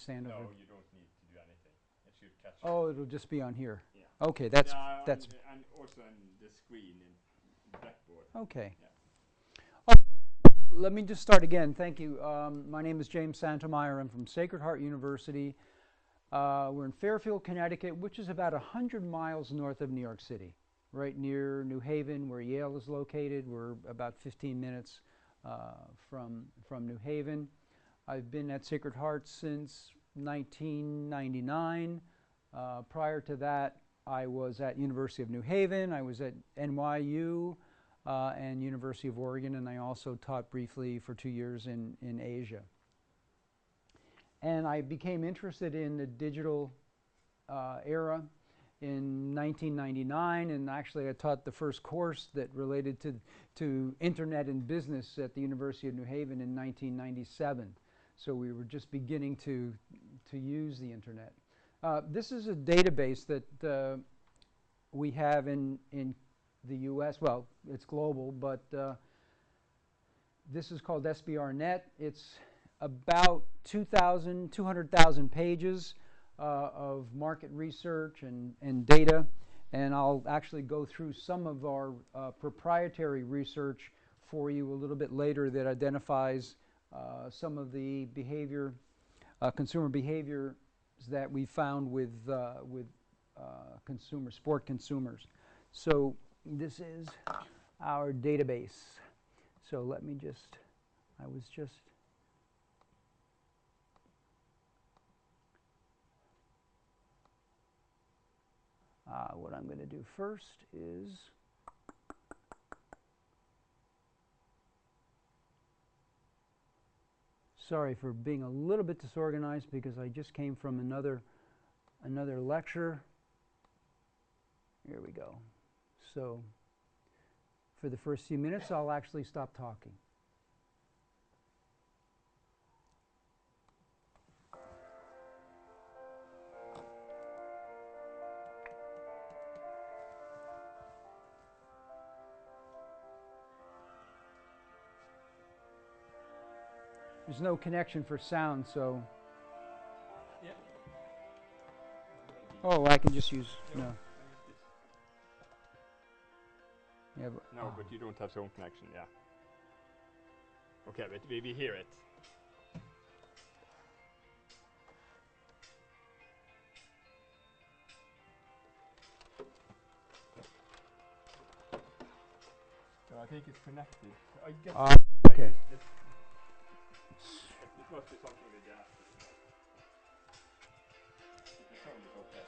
stand over? No, you don't need to do anything. It should catch. Oh, it'll just be on here. Yeah. Okay, that's and also on the screen in Blackboard. okay. Yeah. Let me just start again. Thank you. My name is James Santomeyer. I'm from Sacred Heart University. We're in Fairfield, Connecticut, which is about 100 miles north of New York City, right near New Haven, where Yale is located. We're about 15 minutes from New Haven. I've been at Sacred Heart since 1999. Prior to that, I was at University of New Haven. I was at NYU and University of Oregon, and I also taught briefly for 2 years in Asia. And I became interested in the digital era in 1999, and actually I taught the first course that related to internet and business at the University of New Haven in 1997. So we were just beginning to use the internet. This is a database that we have in the US. Well, it's global, but this is called SBRNet. It's about 200,000 pages of market research and data, and I'll actually go through some of our proprietary research for you a little bit later that identifies some of the consumer behaviors that we found with sport consumers. So this is our database. So let me just, what I'm going to do first is sorry for being a little bit disorganized because I just came from another lecture. Here we go. So for the first few minutes, I'll actually stop talking. There's no connection for sound, so. Yeah. Oh, I can just use no. Yeah, but, no, but you don't have phone connection. Yeah. Okay, but we hear it. So I think it's connected. I guess. Okay. It must be something with gas. The sound is okay.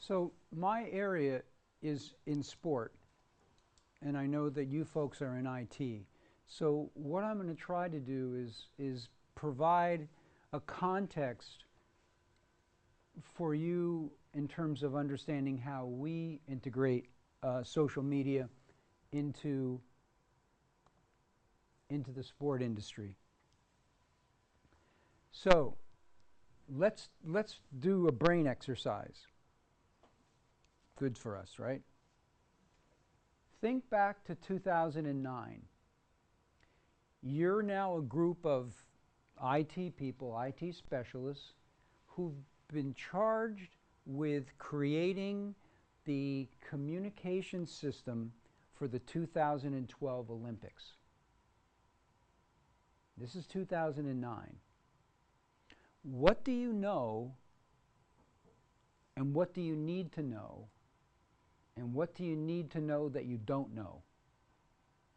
So my area is in sport, and I know that you folks are in IT. So what I'm going to try to do is provide a context for you in terms of understanding how we integrate social media into the sport industry. So let's do a brain exercise. Good for us, right? Think back to 2009. You're now a group of IT people, IT specialists, who've been charged with creating the communication system for the 2012 Olympics. This is 2009. What do you know, and what do you need to know, and what do you need to know that you don't know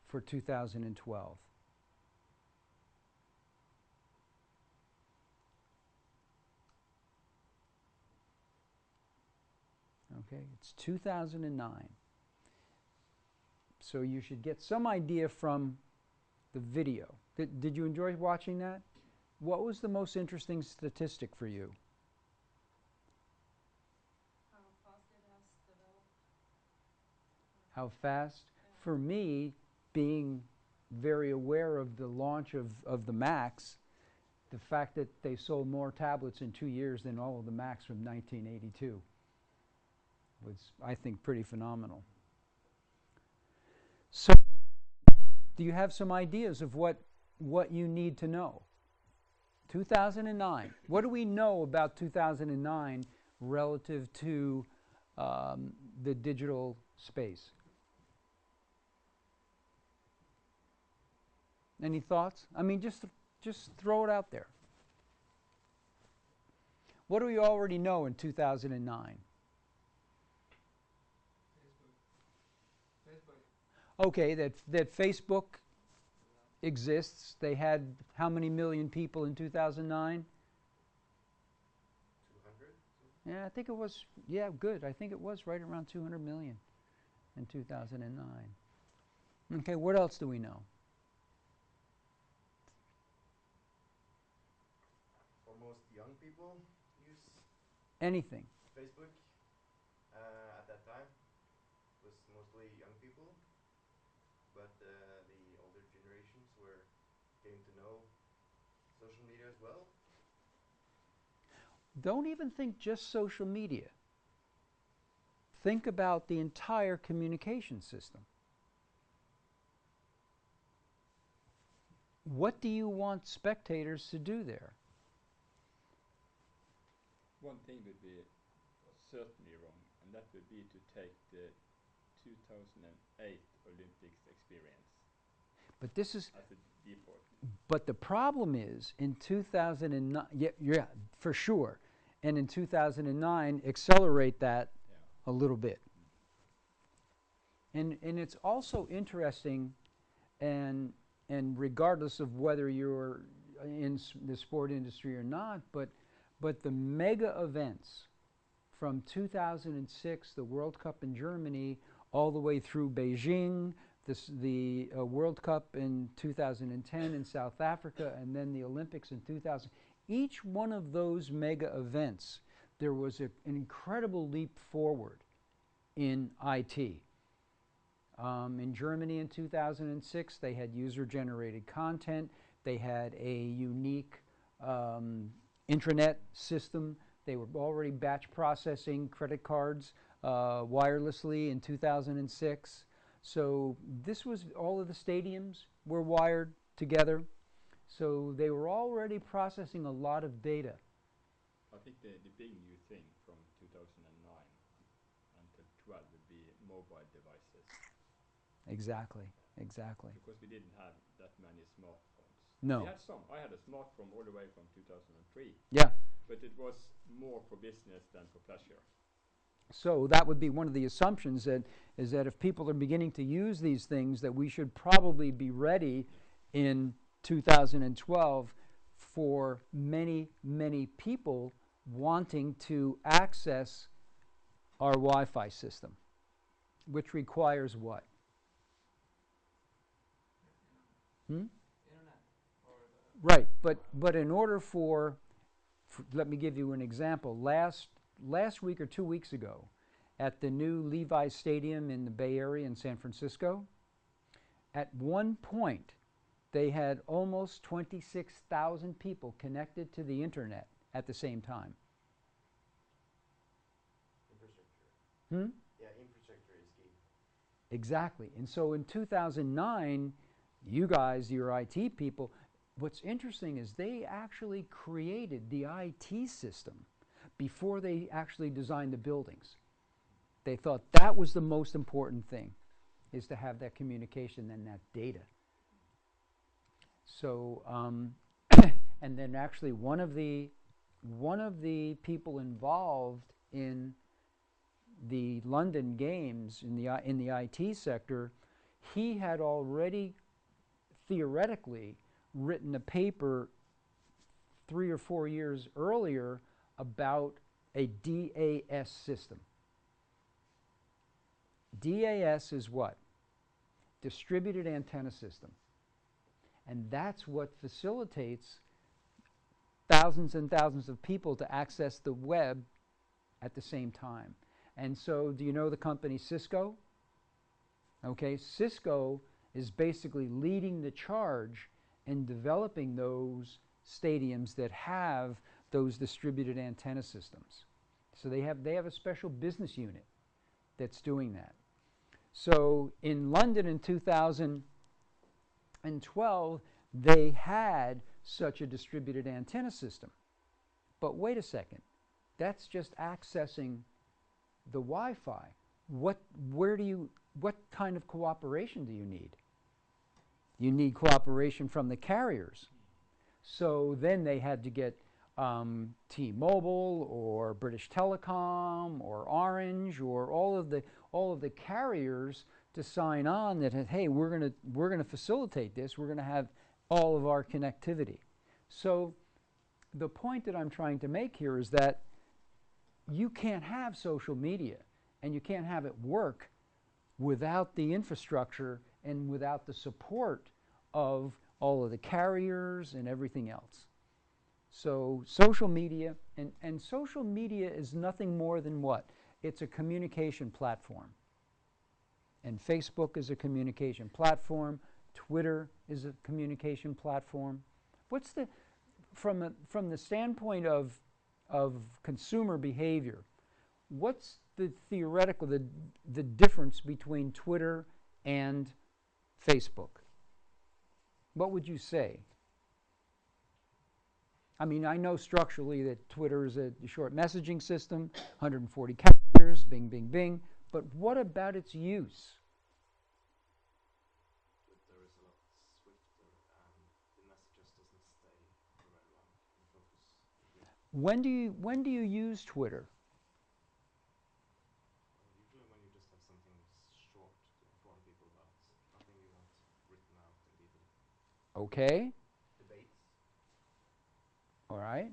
for 2012? Okay, it's 2009. So you should get some idea from the video. Did you enjoy watching that? What was the most interesting statistic for you? How fast it has developed. How fast? Yeah. For me, being very aware of the launch of the Macs, the fact that they sold more tablets in 2 years than all of the Macs from 1982 was, I think, pretty phenomenal. So, do you have some ideas of what you need to know? 2009. What do we know about 2009 relative to the digital space? Any thoughts? I mean, just throw it out there. What do we already know in 2009? Okay, that Facebook exists. They had how many million people in 2009? 200? Yeah, I think it was, yeah, good. I think it was right around 200 million in 2009. Okay, what else do we know? For most young people use Anything. Facebook at that time was mostly young people, but the older generations came to know social media as well. Don't even think just social media. Think about the entire communication system. What do you want spectators to do there? One thing would be certainly wrong, and that would be to take the 2008 Olympics experience But this is, as a default. but the problem is in 2009, yeah, for sure, and in 2009, accelerate that Yeah. a little bit. And it's also interesting, and regardless of whether you're in the sport industry or not, but the mega events from 2006, the World Cup in Germany, all the way through Beijing, the World Cup in 2010 in South Africa, and then the Olympics in 2000. Each one of those mega events, there was an incredible leap forward in IT. In Germany in 2006, they had user-generated content. They had a unique intranet system. They were already batch processing credit cards wirelessly in 2006. So this was, all of the stadiums were wired together. So they were already processing a lot of data. I think the big new thing from 2009 until 12 would be mobile devices. Exactly, exactly. Because we didn't have that many smartphones. No. We had some. I had a smartphone all the way from 2003. Yeah. But it was more for business than for pleasure. So that would be one of the assumptions, that is that if people are beginning to use these things, that we should probably be ready in 2012 for many, many people wanting to access our Wi-Fi system, which requires what? Hmm? Right, but in order let me give you an example. Last week or 2 weeks ago, at the new Levi's Stadium in the Bay Area in San Francisco, at one point, they had almost 26,000 people connected to the internet at the same time. Infrastructure. Hmm? Yeah, infrastructure is key. Exactly. And so in 2009, you guys, your IT people, what's interesting is they actually created the IT system before they actually designed the buildings. They thought that was the most important thing, is to have that communication and that data. So, and then actually one of the people involved in the London Games in the IT sector, he had already theoretically written a paper 3 or 4 years earlier about a DAS system. DAS is what? Distributed antenna system. And that's what facilitates thousands and thousands of people to access the web at the same time. And so, do you know the company Cisco? Okay, Cisco is basically leading the charge in developing those stadiums that have those distributed antenna systems. So they have a special business unit that's doing that. So in London in 2012, they had such a distributed antenna system. But wait a second, that's just accessing the Wi-Fi. What kind of cooperation do you need? You need cooperation from the carriers. So then they had to get T-Mobile or British Telecom or Orange or all of the carriers to sign on that, hey, we're going to facilitate this. We're going to have all of our connectivity. So the point that I'm trying to make here is that you can't have social media and you can't have it work without the infrastructure and without the support of all of the carriers and everything else. So social media, and social media is nothing more than what? It's a communication platform. And Facebook is a communication platform. Twitter is a communication platform. What's the, from the standpoint of consumer behavior, what's the theoretical, the difference between Twitter and Facebook? What would you say? I mean, I know structurally that Twitter is a short messaging system, 140 characters, bing, bing, bing. But what about its use? Twitter is a lot swifter and the messages doesn't stay very long in focus. When do you use Twitter? Usually when you just have something short to inform people about, nothing you want written out in detail. Okay. Debates. All right.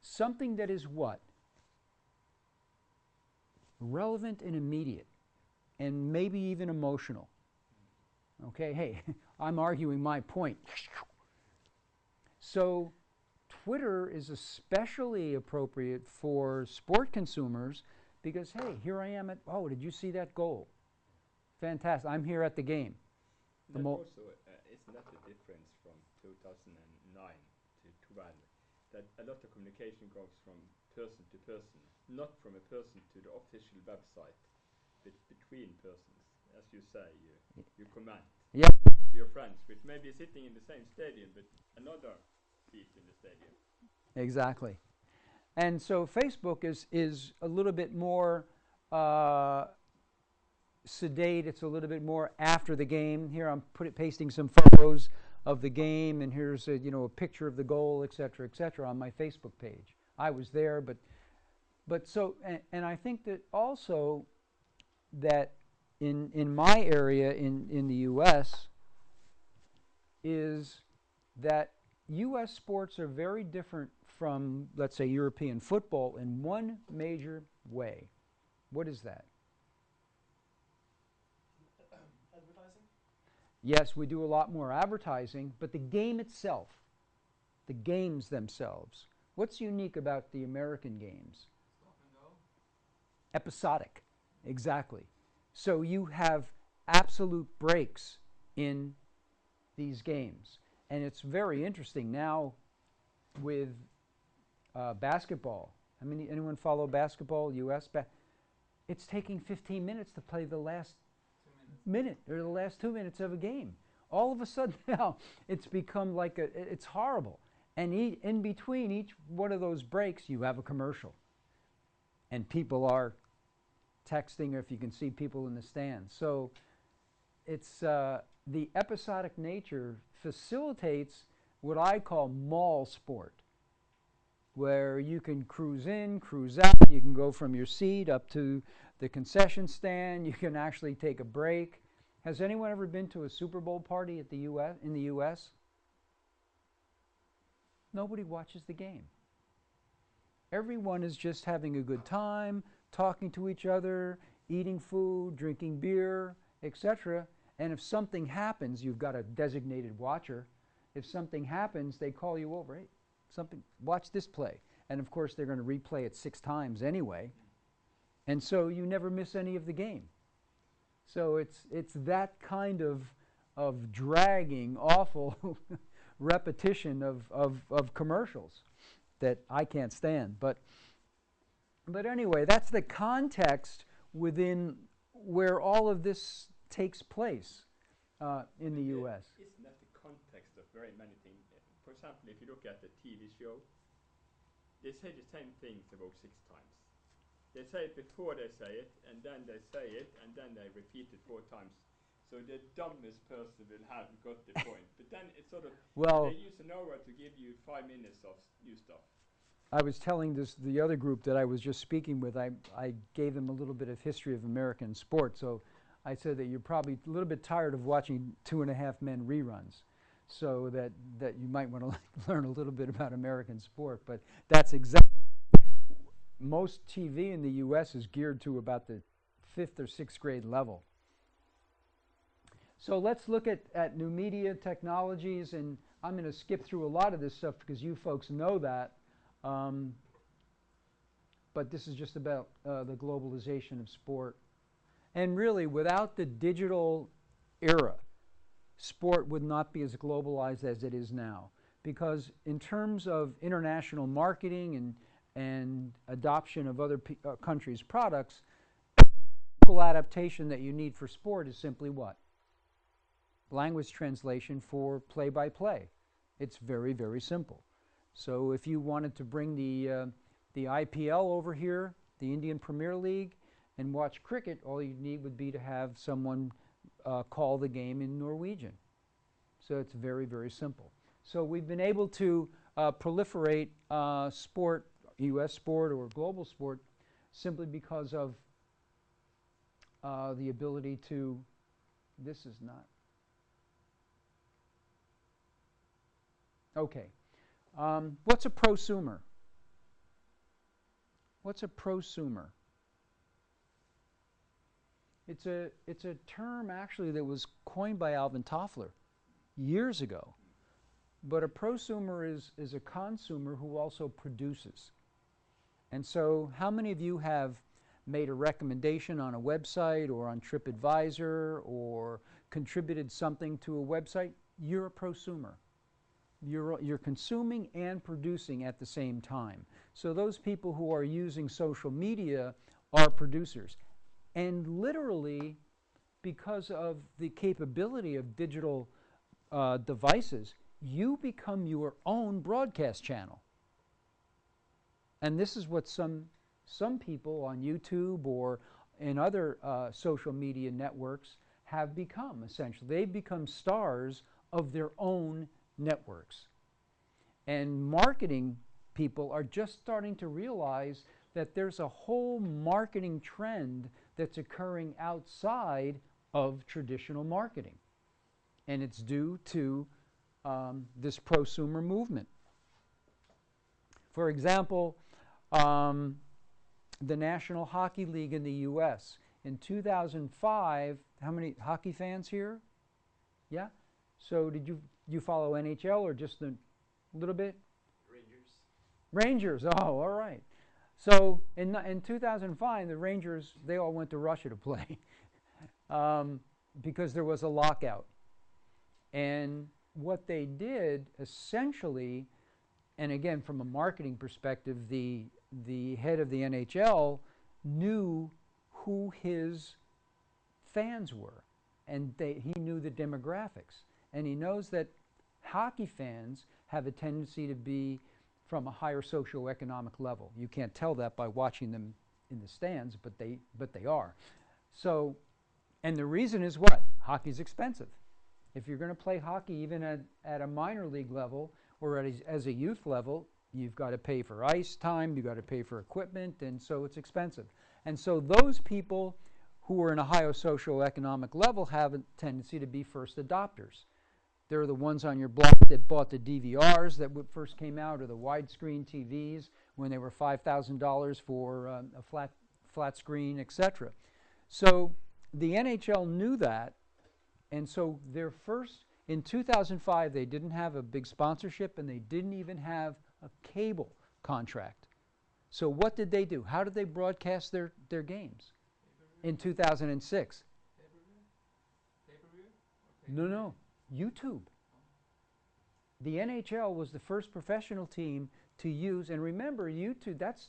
Something that is what? Relevant and immediate, and maybe even emotional. Okay, hey, I'm arguing my point. So Twitter is especially appropriate for sport consumers because, hey, here I am at, oh, did you see that goal? Fantastic, I'm here at the game. That also, isn't that the difference from 2009 to 12? That a lot of communication goes from person to person, not from a person to the official website, but between persons. As you say, you comment Yep. to your friends, which may be sitting in the same stadium, but another seat in the stadium. Exactly. And so Facebook is a little bit more sedate. It's a little bit more after the game. Here I'm pasting some photos of the game, and here's a picture of the goal, et cetera, on my Facebook page. I was there, but so, and I think that also that in my area in the U.S. is that U.S. sports are very different from, let's say, European football in one major way. What is that? Advertising? Yes, we do a lot more advertising, but the game itself, the games themselves, what's unique about the American games? Stop and go. Episodic, exactly. So you have absolute breaks in these games. And it's very interesting now with basketball. Anyone follow basketball, U.S.? It's taking 15 minutes to play the last 2 minutes. minute or the last 2 minutes of a game. All of a sudden now, it's become like it's horrible. And in between each one of those breaks, you have a commercial. And people are texting, or if you can see people in the stands. So it's the episodic nature facilitates what I call mall sport, where you can cruise in, cruise out, you can go from your seat up to the concession stand, you can actually take a break. Has anyone ever been to a Super Bowl party at in the US? Nobody watches the game. Everyone is just having a good time, talking to each other, eating food, drinking beer, etc. And if something happens, you've got a designated watcher. If something happens, they call you over. Hey, watch this play. And of course, they're going to replay it 6 times anyway. And so you never miss any of the game. So it's that kind of dragging, awful repetition of commercials that I can't stand. But anyway, that's the context within where all of this takes place in the U.S. Isn't that the context of very many things? For example, if you look at the TV show, they say the same things about 6 times. They say it before they say it, and then they say it, and then they repeat it 4 times. So the dumbest person will have got the point. But then it's sort of, they use an hour to give you 5 minutes of new stuff. I was telling the other group that I was just speaking with, I gave them a little bit of history of American sport. So I said that you're probably a little bit tired of watching 2.5 Men reruns. So that you might want to learn a little bit about American sport. But that's exactly, most TV in the U.S. is geared to about the 5th or 6th grade level. So let's look at new media technologies, and I'm going to skip through a lot of this stuff because you folks know that. But this is just about the globalization of sport. And really, without the digital era, sport would not be as globalized as it is now. Because in terms of international marketing and adoption of other countries' products, the local adaptation that you need for sport is simply what? Language translation for play-by-play. It's very, very simple. So if you wanted to bring the IPL over here, the Indian Premier League, and watch cricket, all you'd need would be to have someone call the game in Norwegian. So it's very, very simple. So we've been able to proliferate sport, U.S. sport or global sport, simply because of the ability to, this is not, okay. What's a prosumer? What's a prosumer? It's a term actually that was coined by Alvin Toffler years ago. But a prosumer is a consumer who also produces. And so how many of you have made a recommendation on a website or on TripAdvisor or contributed something to a website? You're a prosumer. You're consuming and producing at the same time. So those people who are using social media are producers. And literally, because of the capability of digital devices, you become your own broadcast channel. And this is what some people on YouTube or in other social media networks have become, essentially. They've become stars of their own networks. And marketing people are just starting to realize that there's a whole marketing trend that's occurring outside of traditional marketing. And it's due to this prosumer movement. For example, the National Hockey League in the U.S. In 2005, how many hockey fans here? Yeah? So did you follow NHL or just a little bit? Rangers. Oh, all right. So in 2005, the Rangers, they all went to Russia to play because there was a lockout. And what they did essentially, and again, from a marketing perspective, the head of the NHL knew who his fans were, and he knew the demographics. And he knows that hockey fans have a tendency to be from a higher socioeconomic level. You can't tell that by watching them in the stands, but they are. So, and the reason is what? Hockey's expensive. If you're going to play hockey even at a minor league level or as a youth level, you've got to pay for ice time, you've got to pay for equipment, and so it's expensive. And so those people who are in a higher socioeconomic level have a tendency to be first adopters. They're the ones on your block that bought the DVRs that first came out, or the widescreen TVs when they were $5,000 for a flat screen, etc. So the NHL knew that, and so in 2005, they didn't have a big sponsorship, and they didn't even have a cable contract. So what did they do? How did they broadcast their games in 2006? No, YouTube. The NHL was the first professional team to use, and remember, YouTube, that's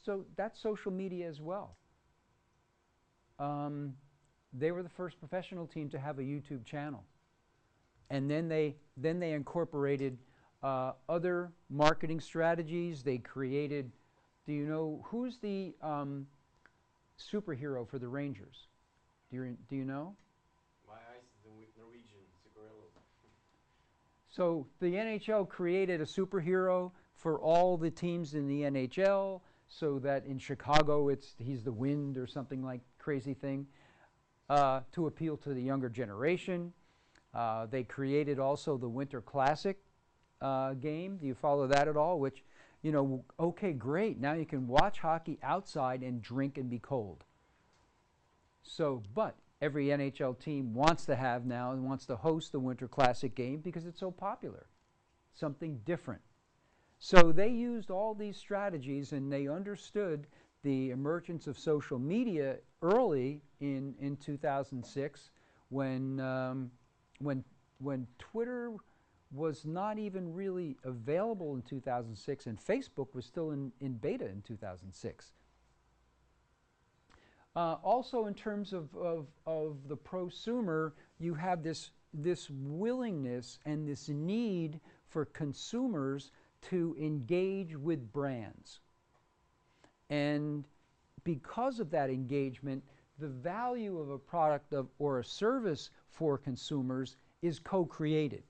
social media as well. They were the first professional team to have a YouTube channel. And then they incorporated other marketing strategies. They created, do you know, who's the superhero for the Rangers? Do you know? My eyes, the Norwegian Zuccarello. So the NHL created a superhero for all the teams in the NHL, so that in Chicago he's the Wind or something like crazy thing, to appeal to the younger generation. They created also the Winter Classic game. Do you follow that at all? Which, okay, great. Now you can watch hockey outside and drink and be cold. So, but every NHL team wants to have now and wants to host the Winter Classic game because it's so popular. Something different. So they used all these strategies, and they understood the emergence of social media early in 2006 when Twitter was not even really available in 2006, and Facebook was still in beta in 2006. Also, in terms of the prosumer, you have this willingness and this need for consumers to engage with brands. And because of that engagement, the value of a product or a service for consumers is co-created.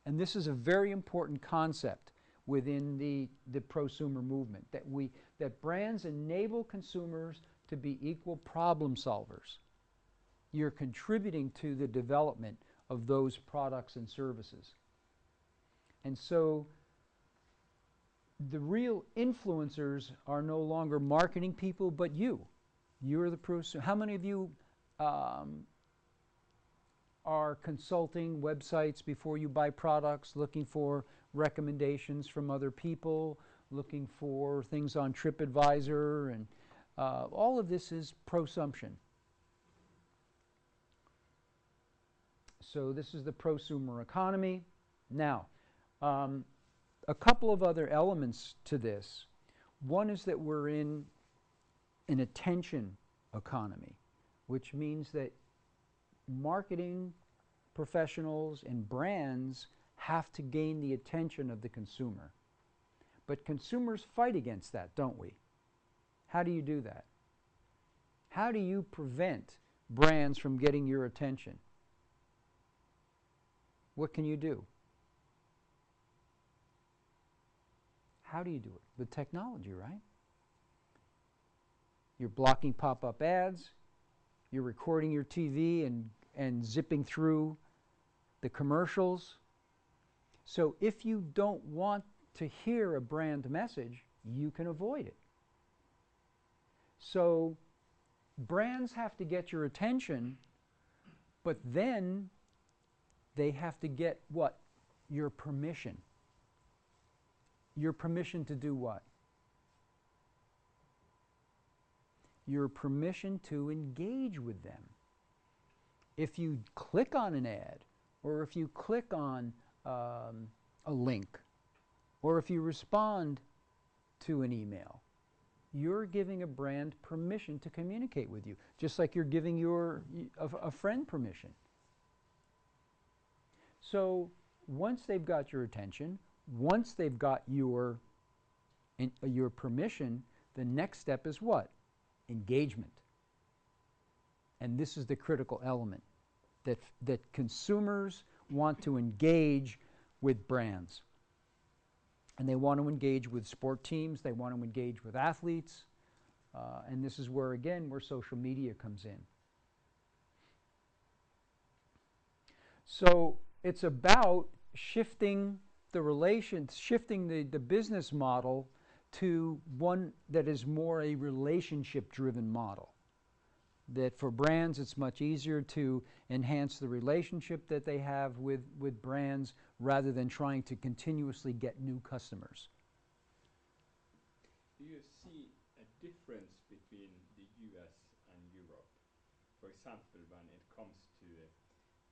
And this is a very important concept within the prosumer movement, that brands enable consumers to be equal problem solvers. You're contributing to the development of those products and services. And so the real influencers are no longer marketing people, but you. You're the prosumer. How many of you are consulting websites before you buy products, looking for recommendations from other people, looking for things on TripAdvisor, and all of this is prosumption. So this is the prosumer economy. Now, a couple of other elements to this. One is that we're in an attention economy, which means that marketing professionals and brands have to gain the attention of the consumer. But consumers fight against that, don't we? How do you do that? How do you prevent brands from getting your attention? What can you do? How do you do it? With technology, right? You're blocking pop-up ads. You're recording your TV and zipping through the commercials. So if you don't want to hear a brand message, you can avoid it. So brands have to get your attention, but then they have to get what? Your permission. Your permission to do what? Your permission to engage with them. If you click on an ad, or if you click on a link, or if you respond to an email, you're giving a brand permission to communicate with you, just like you're giving a friend permission. So once they've got your attention, once they've got your permission, the next step is what? Engagement. And this is the critical element, that consumers want to engage with brands. And they want to engage with sport teams, they want to engage with athletes, and this is where, again, where social media comes in. So it's about shifting the business model to one that is more a relationship-driven model. That for brands, it's much easier to enhance the relationship that they have with brands rather than trying to continuously get new customers. Do you see a difference between the US and Europe, for example, when it comes to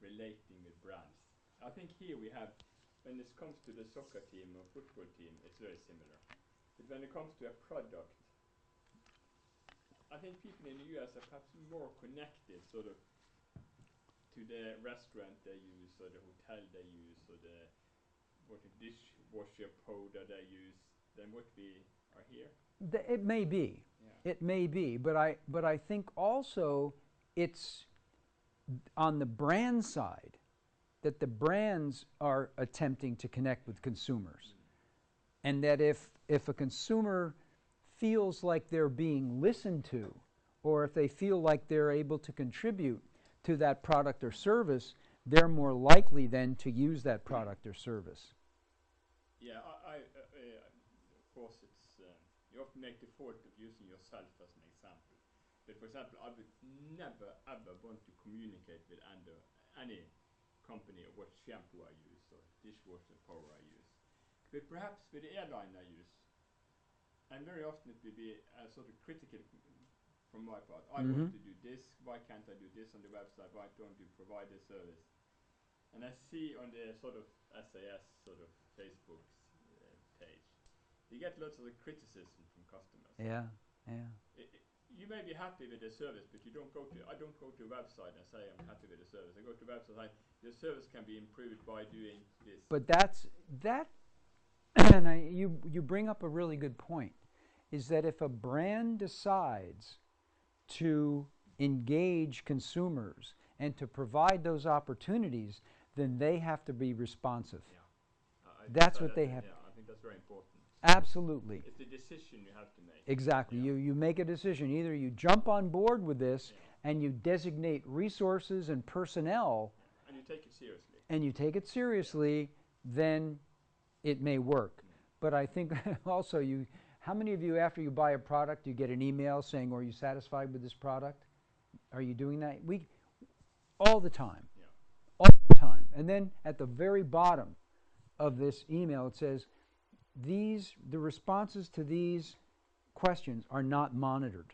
relating with brands? I think here we have, when it comes to the soccer team or football team, it's very similar. But when it comes to a product, I think people in the US are perhaps more connected sort of to the restaurant they use, or the hotel they use, or the dishwasher powder they use than what we are here. It may be. Yeah. It may be, but I think also it's on the brand side that the brands are attempting to connect with consumers. And that if a consumer feels like they're being listened to, or if they feel like they're able to contribute to that product or service, they're more likely then to use that product or service. Yeah, of course, it's you often make the fault of using yourself as an example. But for example, I would never ever want to communicate with any company of what shampoo I use or dishwasher powder I use. But perhaps with the airline I use, and very often it will be sort of critical from my part. I want to do this, why can't I do this on the website, why don't you provide this service? And I see on the sort of SAS sort of Facebook page, you get lots of criticism from customers. Yeah. You may be happy with the service, but I don't go to a website and say I'm happy with the service. I go to a website and say your service can be improved by doing this. But and you bring up a really good point, is that if a brand decides to engage consumers and to provide those opportunities, then they have to be responsive. Yeah. That's what they have. Yeah, I think that's very important. Absolutely. It's a decision you have to make. Exactly. Yeah. You make a decision. Either you jump on board with this and you designate resources and personnel, and you take it seriously. Then it may work. But I think also how many of you, after you buy a product, you get an email saying, "Are you satisfied with this product?" Are you doing that? All the time. Yeah. All the time. And then at the very bottom of this email, it says, the responses to these questions are not monitored.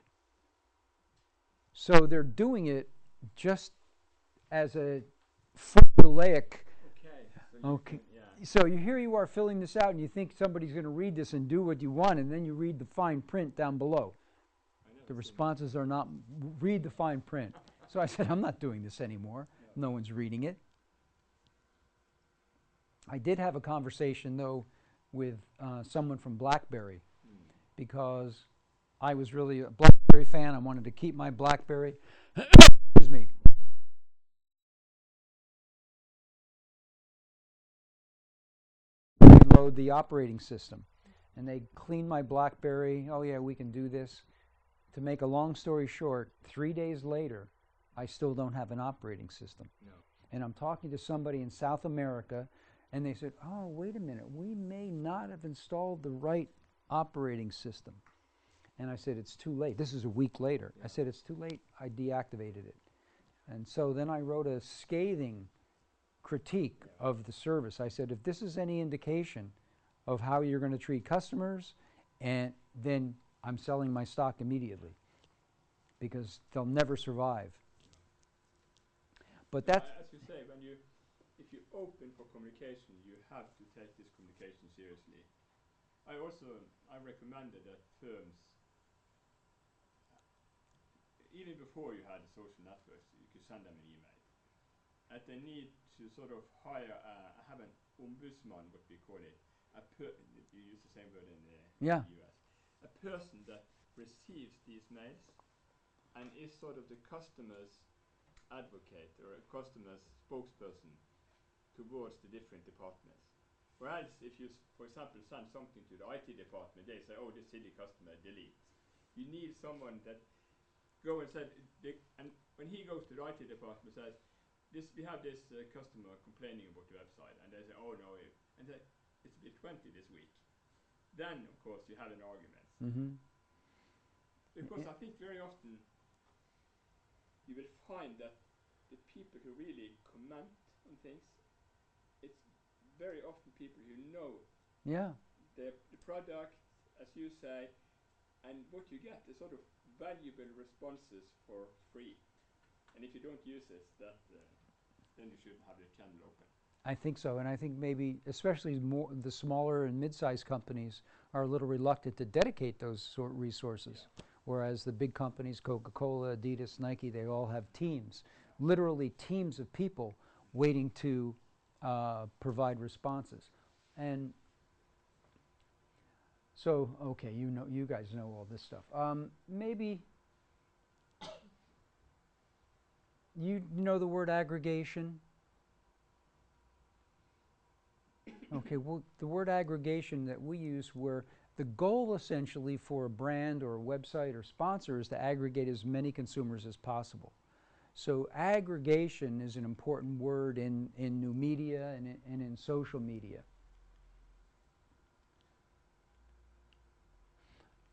So they're doing it just as a formulaic. Okay. So here you are filling this out, and you think somebody's going to read this and do what you want, and then you read the fine print down below. The responses are not, read the fine print. So I said, I'm not doing this anymore. No one's reading it. I did have a conversation, though, with someone from BlackBerry, because I was really a BlackBerry fan. I wanted to keep my BlackBerry. Excuse me. Load the operating system, and they cleaned my BlackBerry. Oh yeah, we can do this. To make a long story short, 3 days later, I still don't have an operating system. No. And I'm talking to somebody in South America, and they said, "Oh, wait a minute, we may not have installed the right operating system." And I said, it's too late. This is a week later. I Yeah. said, it's too late. I deactivated it. And so then I wrote a scathing critique Yeah. of the service. I said, if this is any indication of how you're going to treat customers, and then I'm selling my stock immediately because they'll never survive. But Yeah, that's, as you say, if you open for communication, you have to take this communication seriously. I recommended that firms, even before you had the social networks, you could send them an email. And they need to sort of have an ombudsman, what we call it. You use the same word in the Yeah. US. A person that receives these mails and is sort of the customer's advocate or a customer's spokesperson towards the different departments. Whereas if you, for example, send something to the IT department, they say, oh, this silly customer, delete. You need someone that go and said, and when he goes to the IT department and says, we have this customer complaining about the website, and they say, oh no, and they, it's been 20 this week. Then, of course, you have an argument. mm-hmm. Because I think very often you will find that the people who really comment on things, it's very often people who know Yeah. the product, as you say, and what you get is sort of valuable responses for free. And if you don't use it, then you shouldn't have the channel open. I think so, and I think maybe especially the smaller and mid-sized companies are a little reluctant to dedicate those sort of resources, whereas the big companies, Coca-Cola, Adidas, Nike, they all have teams, literally teams of people waiting to provide responses. And so, okay, you guys know all this stuff. Maybe you know the word aggregation? Okay, well, the word aggregation that we use, where the goal essentially for a brand or a website or sponsor is to aggregate as many consumers as possible. So aggregation is an important word in new media and in social media.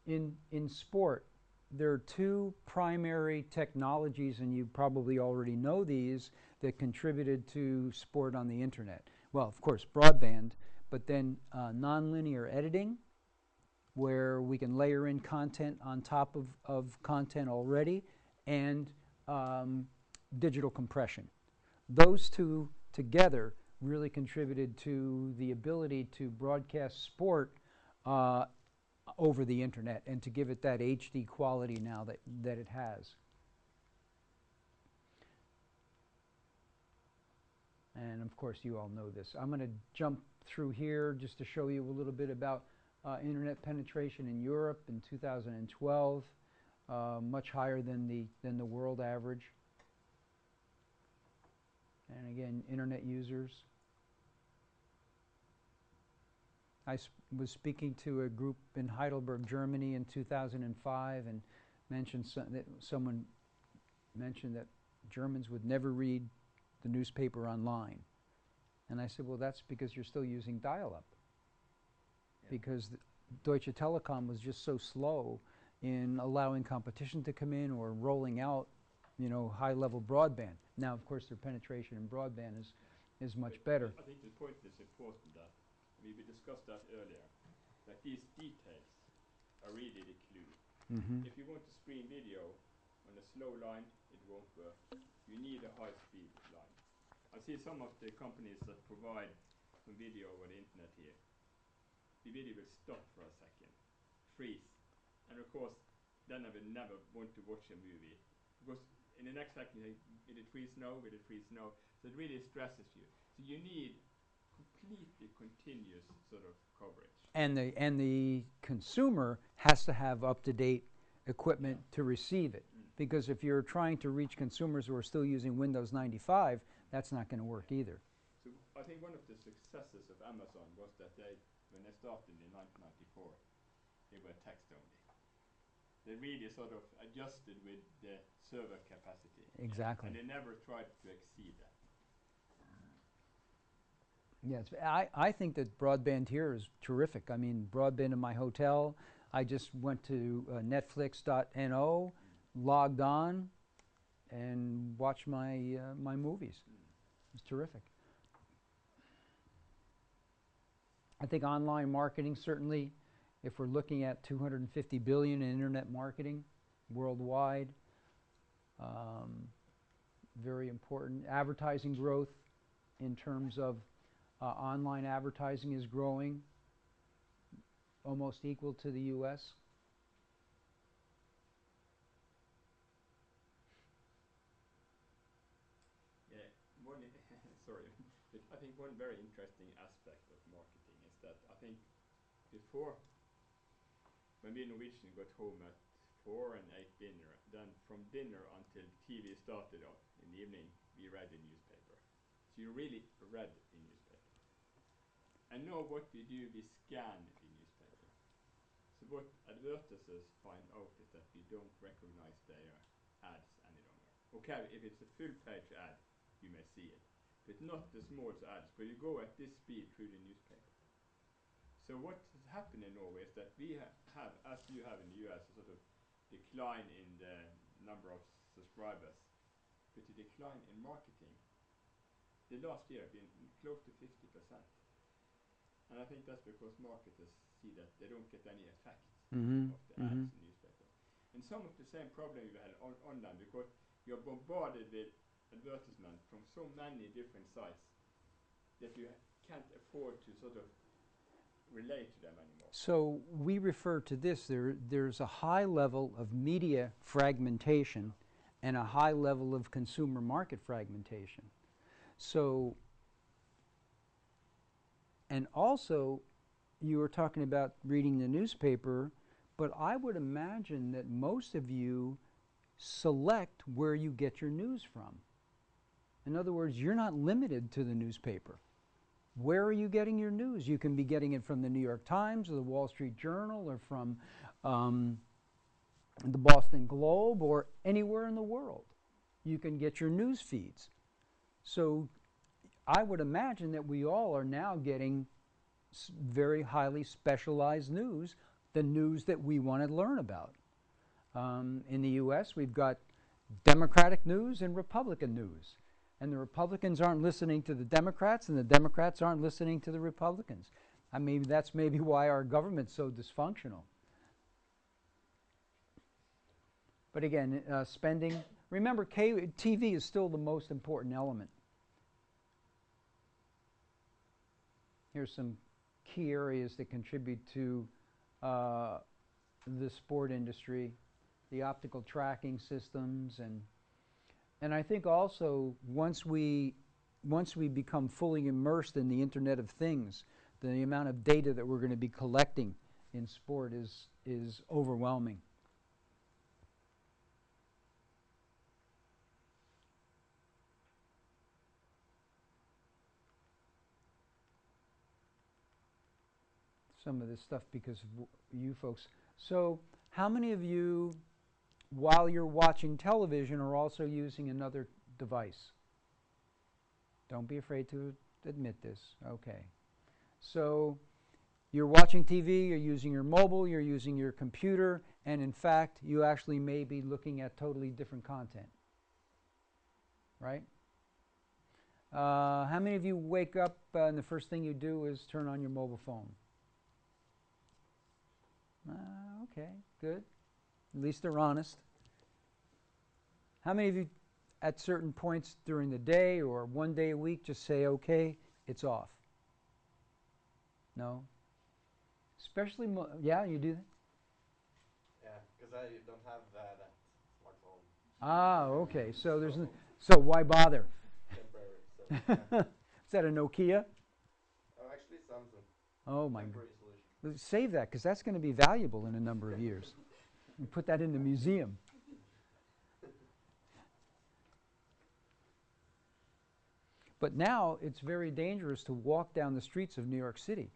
In sport, there are two primary technologies, and you probably already know these, that contributed to sport on the internet. Well, of course, broadband, but then nonlinear editing, where we can layer in content on top of content already, and digital compression. Those two together really contributed to the ability to broadcast sport over the internet and to give it that HD quality now that it has. And of course you all know this. I'm going to jump through here just to show you a little bit about internet penetration in Europe in 2012, much higher than the world average. And again, internet users. I was speaking to a group in Heidelberg, Germany in 2005, and someone mentioned that Germans would never read the newspaper online. And I said, well, that's because you're still using dial-up. Yeah. Because Deutsche Telekom was just so slow in allowing competition to come in or rolling out, high-level broadband. Now, of course, their penetration in broadband is much better. I think the point is important that we discussed that earlier, that these details are really the clue. Mm-hmm. If you want to stream video on a slow line, it won't work. You need a high-speed line. I see some of the companies that provide some video over the internet here. The video will stop for a second, freeze, and of course, then I will never want to watch a movie, because in the next second, will it freeze? No, will it freeze? No. So it really stresses you. So you need completely continuous sort of coverage. And the consumer has to have up-to-date equipment to receive it. Because if you're trying to reach consumers who are still using Windows 95, that's not going to work either. So I think one of the successes of Amazon was that when they started in 1994, they were text only. They really sort of adjusted with the server capacity. Exactly. And they never tried to exceed that. Yes, I think that broadband here is terrific. I mean, broadband in my hotel, I just went to netflix.no, logged on, and watched my my movies. It was terrific. I think online marketing, certainly, if we're looking at 250 billion in internet marketing worldwide, very important. Advertising growth in terms of online advertising is growing, almost equal to the US. Yeah, sorry, but I think one very interesting aspect of marketing is that I think before, when we Norwegians got home at 4 and ate dinner, then from dinner until TV started in the evening, we read the newspaper. So you really read the newspaper. And now what we do, we scan the newspaper. So what advertisers find out is that we don't recognize their ads any longer. Okay, if it's a full page ad, you may see it, but not the small ads, but you go at this speed through the newspaper. So what has happened in Norway is that we have, as you have in the US, a sort of decline in the number of subscribers, but the decline in marketing, the last year have been close to 50%. And I think that's because marketers see that they don't get any effect of the ads in newspaper. And some of the same problem you had online, because you're bombarded with advertisement from so many different sites that you can't afford to sort of relate to them anymore. So we refer to this, there's a high level of media fragmentation and a high level of consumer market fragmentation. So, and also you were talking about reading the newspaper, but I would imagine that most of you select where you get your news from. In other words, you're not limited to the newspaper. Where are you getting your news? You can be getting it from the New York Times or the Wall Street Journal or from the Boston Globe or anywhere in the world. You can get your news feeds. So I would imagine that we all are now getting very highly specialized news, the news that we want to learn about. In the US, we've got Democratic news and Republican news. And the Republicans aren't listening to the Democrats, and the Democrats aren't listening to the Republicans. I mean, that's maybe why our government's so dysfunctional. But again, spending, remember, TV is still the most important element. Here's some key areas that contribute to the sport industry, the optical tracking systems, and I think also once we become fully immersed in the Internet of Things, the amount of data that we're going to be collecting in sport is overwhelming. Some of this stuff because of you folks. So how many of you, while you're watching television, are also using another device? Don't be afraid to admit this. Okay. So you're watching TV, you're using your mobile, you're using your computer, and in fact, you actually may be looking at totally different content. Right? How many of you wake up and the first thing you do is turn on your mobile phone? Okay, good. At least they're honest. How many of you at certain points during the day or one day a week just say, okay, it's off? No? Especially, yeah, you do that? Yeah, because I don't have that smartphone. Ah, okay. So there's so why bother? Temporary. So, Is that a Nokia? oh, actually, Samsung. Oh my Temporary God. solution. Save that because that's going to be valuable in a number of years. And put that in the museum. But now it's very dangerous to walk down the streets of New York City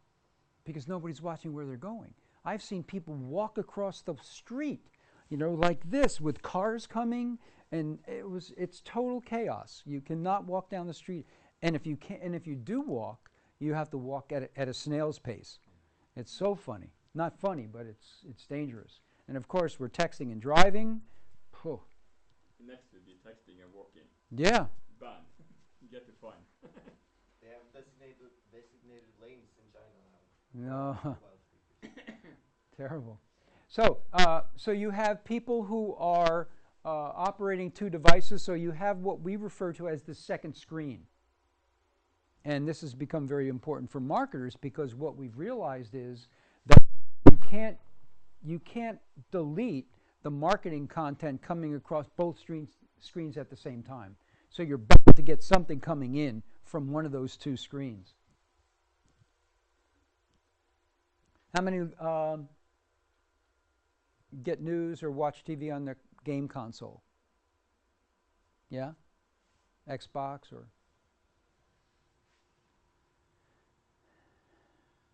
because nobody's watching where they're going. I've seen people walk across the street, you know, like this with cars coming, and it's total chaos. You cannot walk down the street, and if you do walk, you have to walk at a snail's pace. It's so funny. Not funny, but it's dangerous. And of course, we're texting and driving. Phew. Next will be texting and walking. Yeah. Ban. Get the fine. They have designated lanes in China now. No. Mobile speakers. Terrible. So, so you have people who are operating two devices. So you have what we refer to as the second screen. And this has become very important for marketers because what we've realized is that you can't delete the marketing content coming across both screens at the same time. So you're bound to get something coming in from one of those two screens. How many get news or watch TV on their game console? Yeah? Xbox or...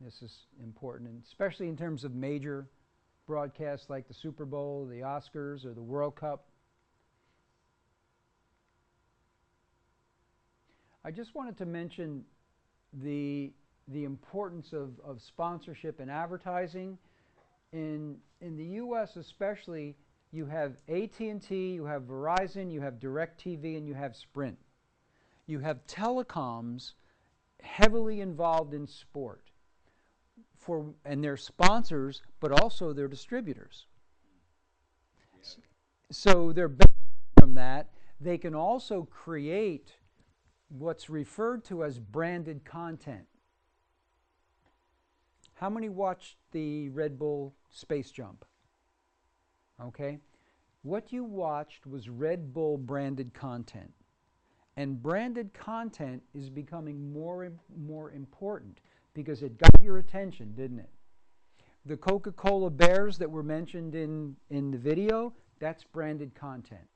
This is important, and especially in terms of major broadcasts like the Super Bowl, the Oscars, or the World Cup. I just wanted to mention the importance of sponsorship and advertising. In the U.S. especially, you have AT&T, you have Verizon, you have DirecTV, and you have Sprint. You have telecoms heavily involved in sport. And they're sponsors, but also they're distributors. So they're benefiting from that. They can also create what's referred to as branded content. How many watched the Red Bull space jump? Okay. What you watched was Red Bull branded content. And branded content is becoming more and more important because it got your attention, didn't it? The Coca-Cola bears that were mentioned in the video, that's branded content.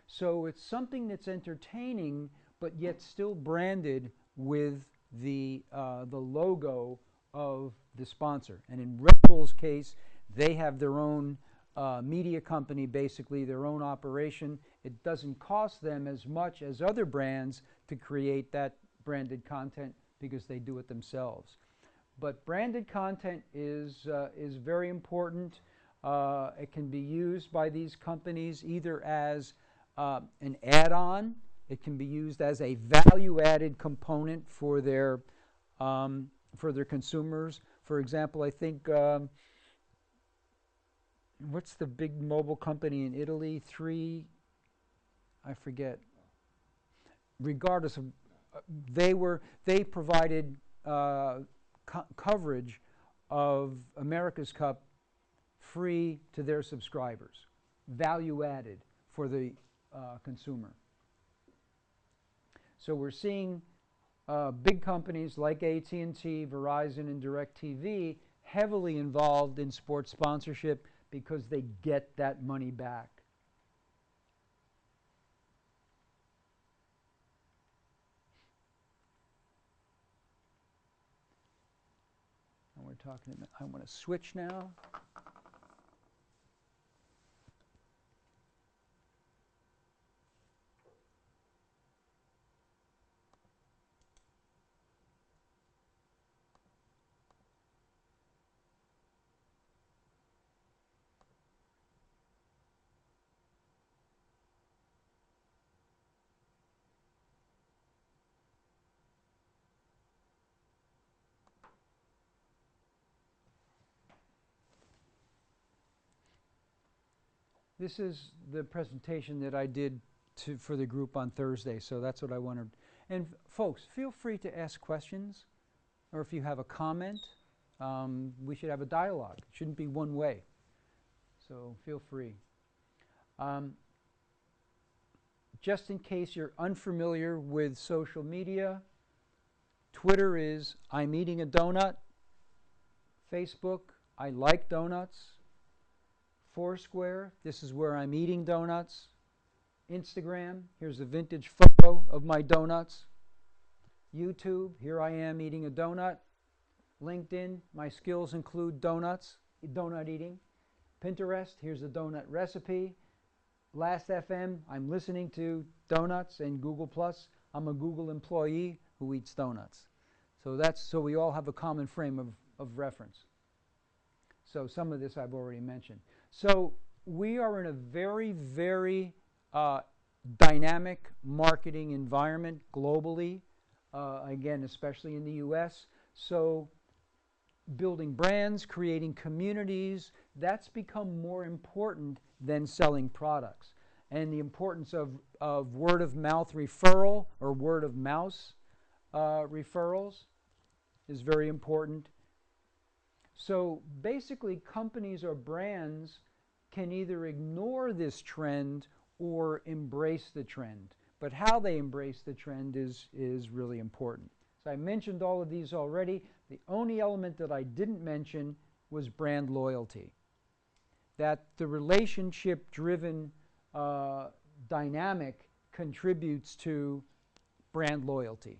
So it's something that's entertaining, but yet still branded with the logo of the sponsor. And in Red Bull's case, they have their own media company, basically their own operation. It doesn't cost them as much as other brands to create that branded content because they do it themselves. But branded content is very important. It can be used by these companies either as an add-on. It can be used as a value-added component for their consumers. For example, I think what's the big mobile company in Italy? I forget. Regardless of, they provided coverage of America's Cup free to their subscribers, value added for the consumer. So we're seeing big companies like AT&T, Verizon, and DirecTV heavily involved in sports sponsorship because they get that money back. And we're talking about, I want to switch now. This is the presentation that I did for the group on Thursday, so that's what I wanted. And folks, feel free to ask questions, or if you have a comment, we should have a dialogue. It shouldn't be one way, so feel free. Just in case you're unfamiliar with social media, Twitter is I'm eating a donut. Facebook, I like donuts. Foursquare, this is where I'm eating donuts. Instagram, here's a vintage photo of my donuts. YouTube, here I am eating a donut. LinkedIn, my skills include donuts, donut eating. Pinterest, here's a donut recipe. Last.fm, I'm listening to donuts. And Google+, I'm a Google employee who eats donuts. So we all have a common frame of reference. So some of this I've already mentioned. So we are in a very, very dynamic marketing environment globally, again, especially in the US. So building brands, creating communities, that's become more important than selling products. And the importance of word of mouth referral or word of mouse referrals is very important. So basically, companies or brands can either ignore this trend or embrace the trend. But how they embrace the trend is really important. So I mentioned all of these already. The only element that I didn't mention was brand loyalty. That the relationship-driven dynamic contributes to brand loyalty.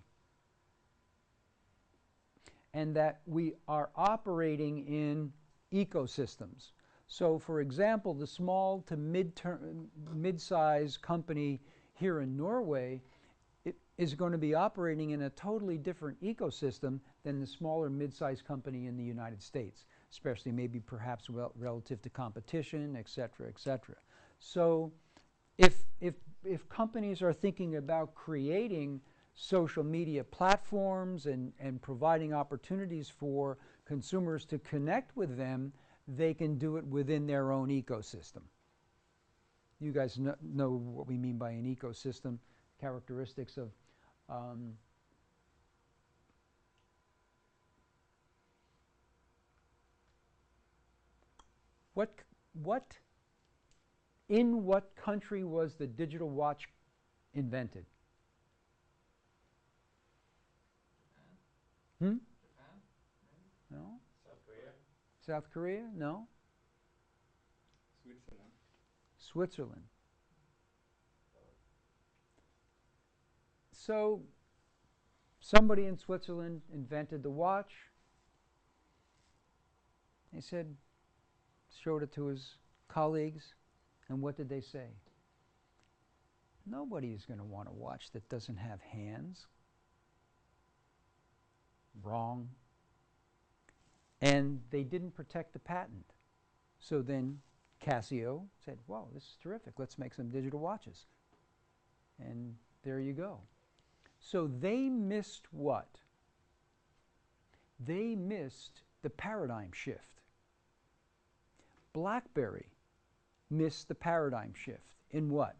And that we are operating in ecosystems. So, for example, the small to mid-size company here in Norway is going to be operating in a totally different ecosystem than the smaller mid-sized company in the United States, especially maybe perhaps relative to competition, et cetera, et cetera. So if companies are thinking about creating social media platforms and providing opportunities for consumers to connect with them, they can do it within their own ecosystem. You guys know what we mean by an ecosystem, characteristics of in what country was the digital watch invented? Japan? No? South Korea. South Korea? No? Switzerland. Switzerland. So somebody in Switzerland invented the watch. He said, showed it to his colleagues, and what did they say? Nobody is going to want a watch that doesn't have hands. Wrong. And they didn't protect the patent. So then Casio said, wow, this is terrific. Let's make some digital watches. And there you go. So they missed what? They missed the paradigm shift. BlackBerry missed the paradigm shift. In what?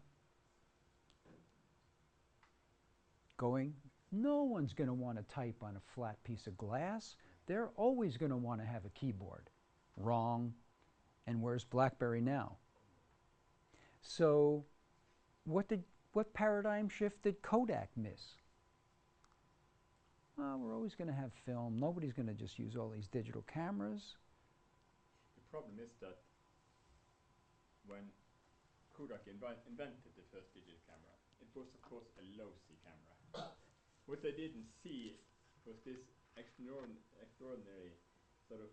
No one's going to want to type on a flat piece of glass. They're always going to want to have a keyboard. Wrong. And where's BlackBerry now? So what paradigm shift did Kodak miss? Well, we're always going to have film. Nobody's going to just use all these digital cameras. The problem is that when Kodak invented the first digital camera, it was of course a low-C camera. What they didn't see was this extraordinary sort of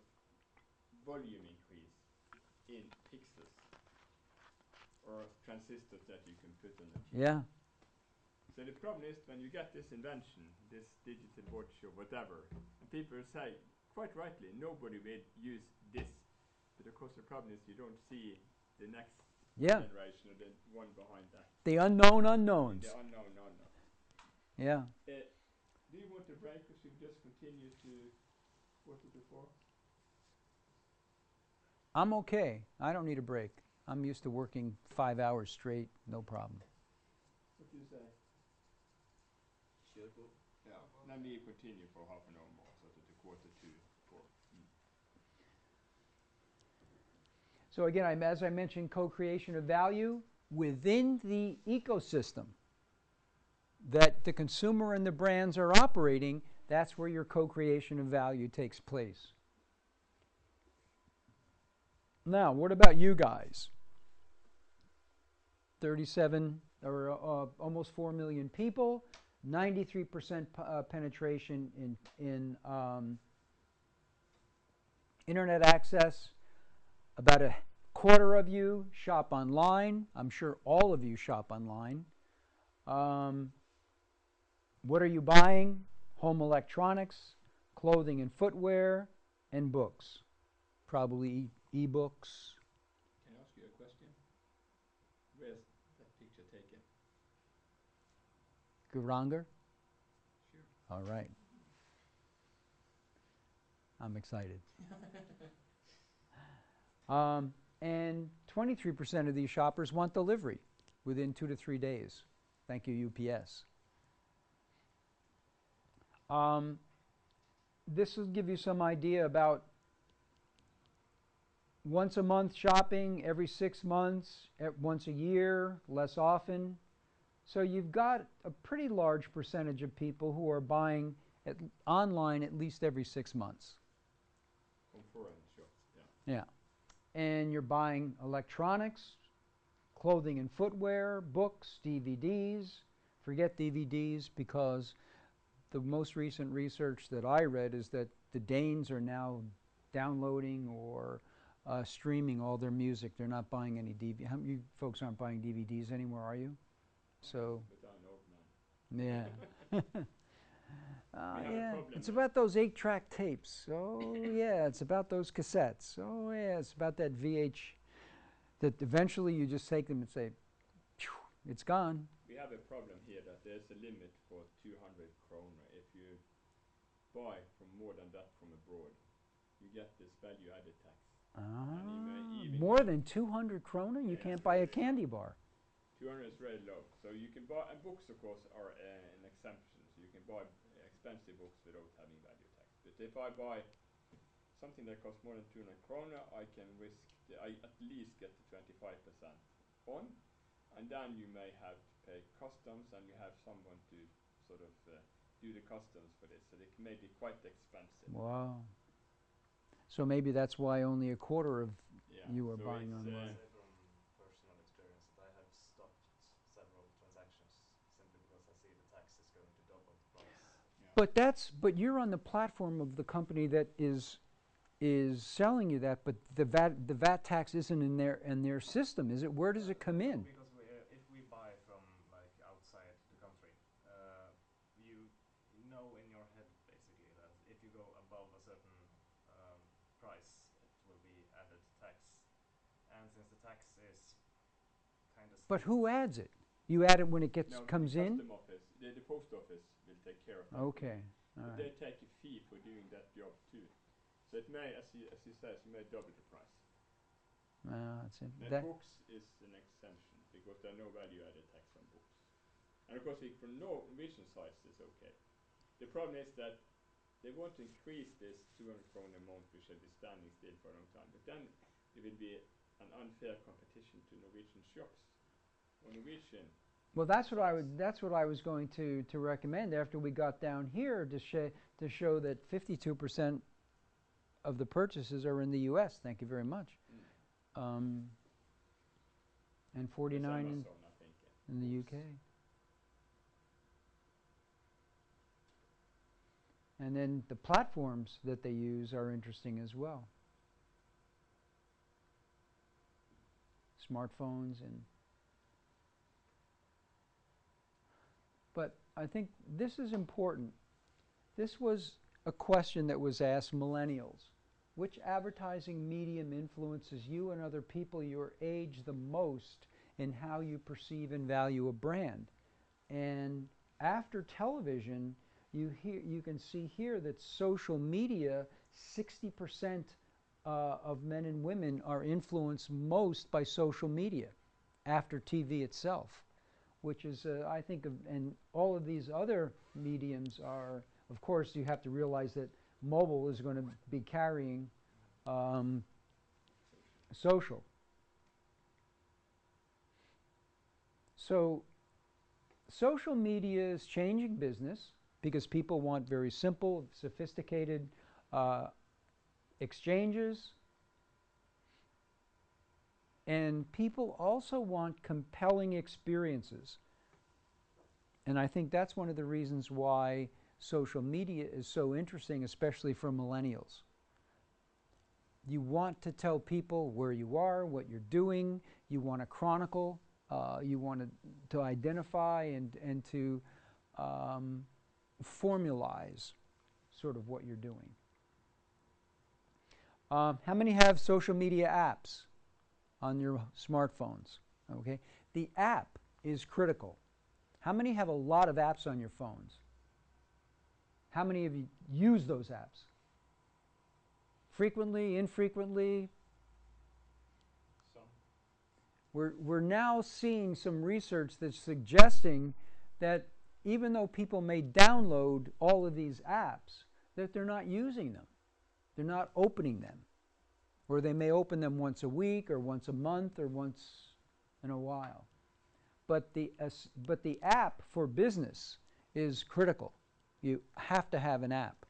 volume increase in pixels or transistors that you can put on the chip. Yeah. So the problem is when you get this invention, this digital watch or whatever, and people say, quite rightly, nobody will use this. But of course the problem is you don't see the next generation or the one behind that. The unknown unknowns. The unknown unknown. Yeah. Do you want a break or should we just continue to 4:44? I'm okay. I don't need a break. I'm used to working 5 hours straight, no problem. What do you say? Should go. Yeah. Let me continue for half an hour more, so to 3:45. So again, as I mentioned, co-creation of value within the ecosystem that the consumer and the brands are operating, that's where your co-creation of value takes place. Now, what about you guys? 37 or almost 4 million people, 93% penetration in internet access. About a quarter of you shop online. I'm sure all of you shop online. What are you buying? Home electronics, clothing and footwear, and books. probably e-books. Can I ask you a question? Where's that picture taken? Guranger? Sure. All right. I'm excited. And 23% of these shoppers want delivery within 2 to 3 days. Thank you, UPS. This will give you some idea about once a month shopping, every 6 months, once a year, less often. So you've got a pretty large percentage of people who are buying online at least every 6 months. From foreign shops, yeah. Yeah. And you're buying electronics, clothing and footwear, books, DVDs. Forget DVDs because the most recent research that I read is that the Danes are now downloading or streaming all their music. They're not buying any DVDs. You folks aren't buying DVDs anymore, are you? So, But I'm an old man. yeah. have a Yeah, problem it's there. about those 8-track tapes. Oh, yeah, it's about those cassettes. Oh, yeah, it's about that VH that eventually you just take them and say, "Phew, it's gone." We have a problem here that there's a limit for 200 kroner. If you buy from more than that from abroad, you get this value added tax. you may even More get- than 200 kroner? You Yeah, can't it's buy a very low. candy bar. 200 is very low. So you can buy, and books of course are an exemption. So you can buy expensive books without having value tax. But if I buy something that costs more than 200 kroner, I can risk, I at least get the 25% on. And then you may have to pay customs, and you have someone to sort of do the customs for this. So it may be quite expensive. Wow. So maybe that's why only a quarter of Yeah. you are so buying it's, online. Say from personal experience that I have stopped several transactions simply because I see the tax is going to double the price. Yeah. But you're on the platform of the company that is selling you that, but the VAT tax isn't in their system, is it? Where does it come in? Because if we buy from like outside the country, you know in your head basically that if you go above a certain price, it will be added tax. And since the tax is kind of But who adds it? You add it when it No, comes the in? custom office, the post office will take care of that. Okay. All But right. they take a fee for doing that job too. So it may, as he says, you may double the price. That's it. And That, books is an exemption because there are no value added tax on books. And of course, for Norwegian sites, it's okay. The problem is that they want to increase this 200 kroner a month, which has been standing still for a long time. But then it will be an unfair competition to Norwegian shops. Or Norwegian. well, that's what I was going to recommend after we got down here to show that 52% of the purchases are in the U.S. Thank you very much. And It's 49 Amazon, I think. in the Books. UK. And then the platforms that they use are interesting as well. Smartphones but I think this is important. This was a question that was asked millennials. Which advertising medium influences you and other people your age the most in how you perceive and value a brand? And after television, you can see here that social media, 60% of men and women are influenced most by social media after TV itself, which is, I think, and all of these other mediums are, of course, you have to realize that mobile is going to be carrying social. So social media is changing business because people want very simple, sophisticated exchanges. And people also want compelling experiences. And I think that's one of the reasons why social media is so interesting, especially for millennials. You want to tell people where you are, what you're doing. You want to chronicle. You want to identify and to formalize sort of what you're doing. How many have social media apps on your smartphones? Okay, the app is critical. How many have a lot of apps on your phones? How many of you use those apps? Frequently, infrequently? Some. We're now seeing some research that's suggesting that even though people may download all of these apps, that they're not using them. They're not opening them. Or they may open them once a week or once a month or once in a while. But the app for business is critical. You have to have an app.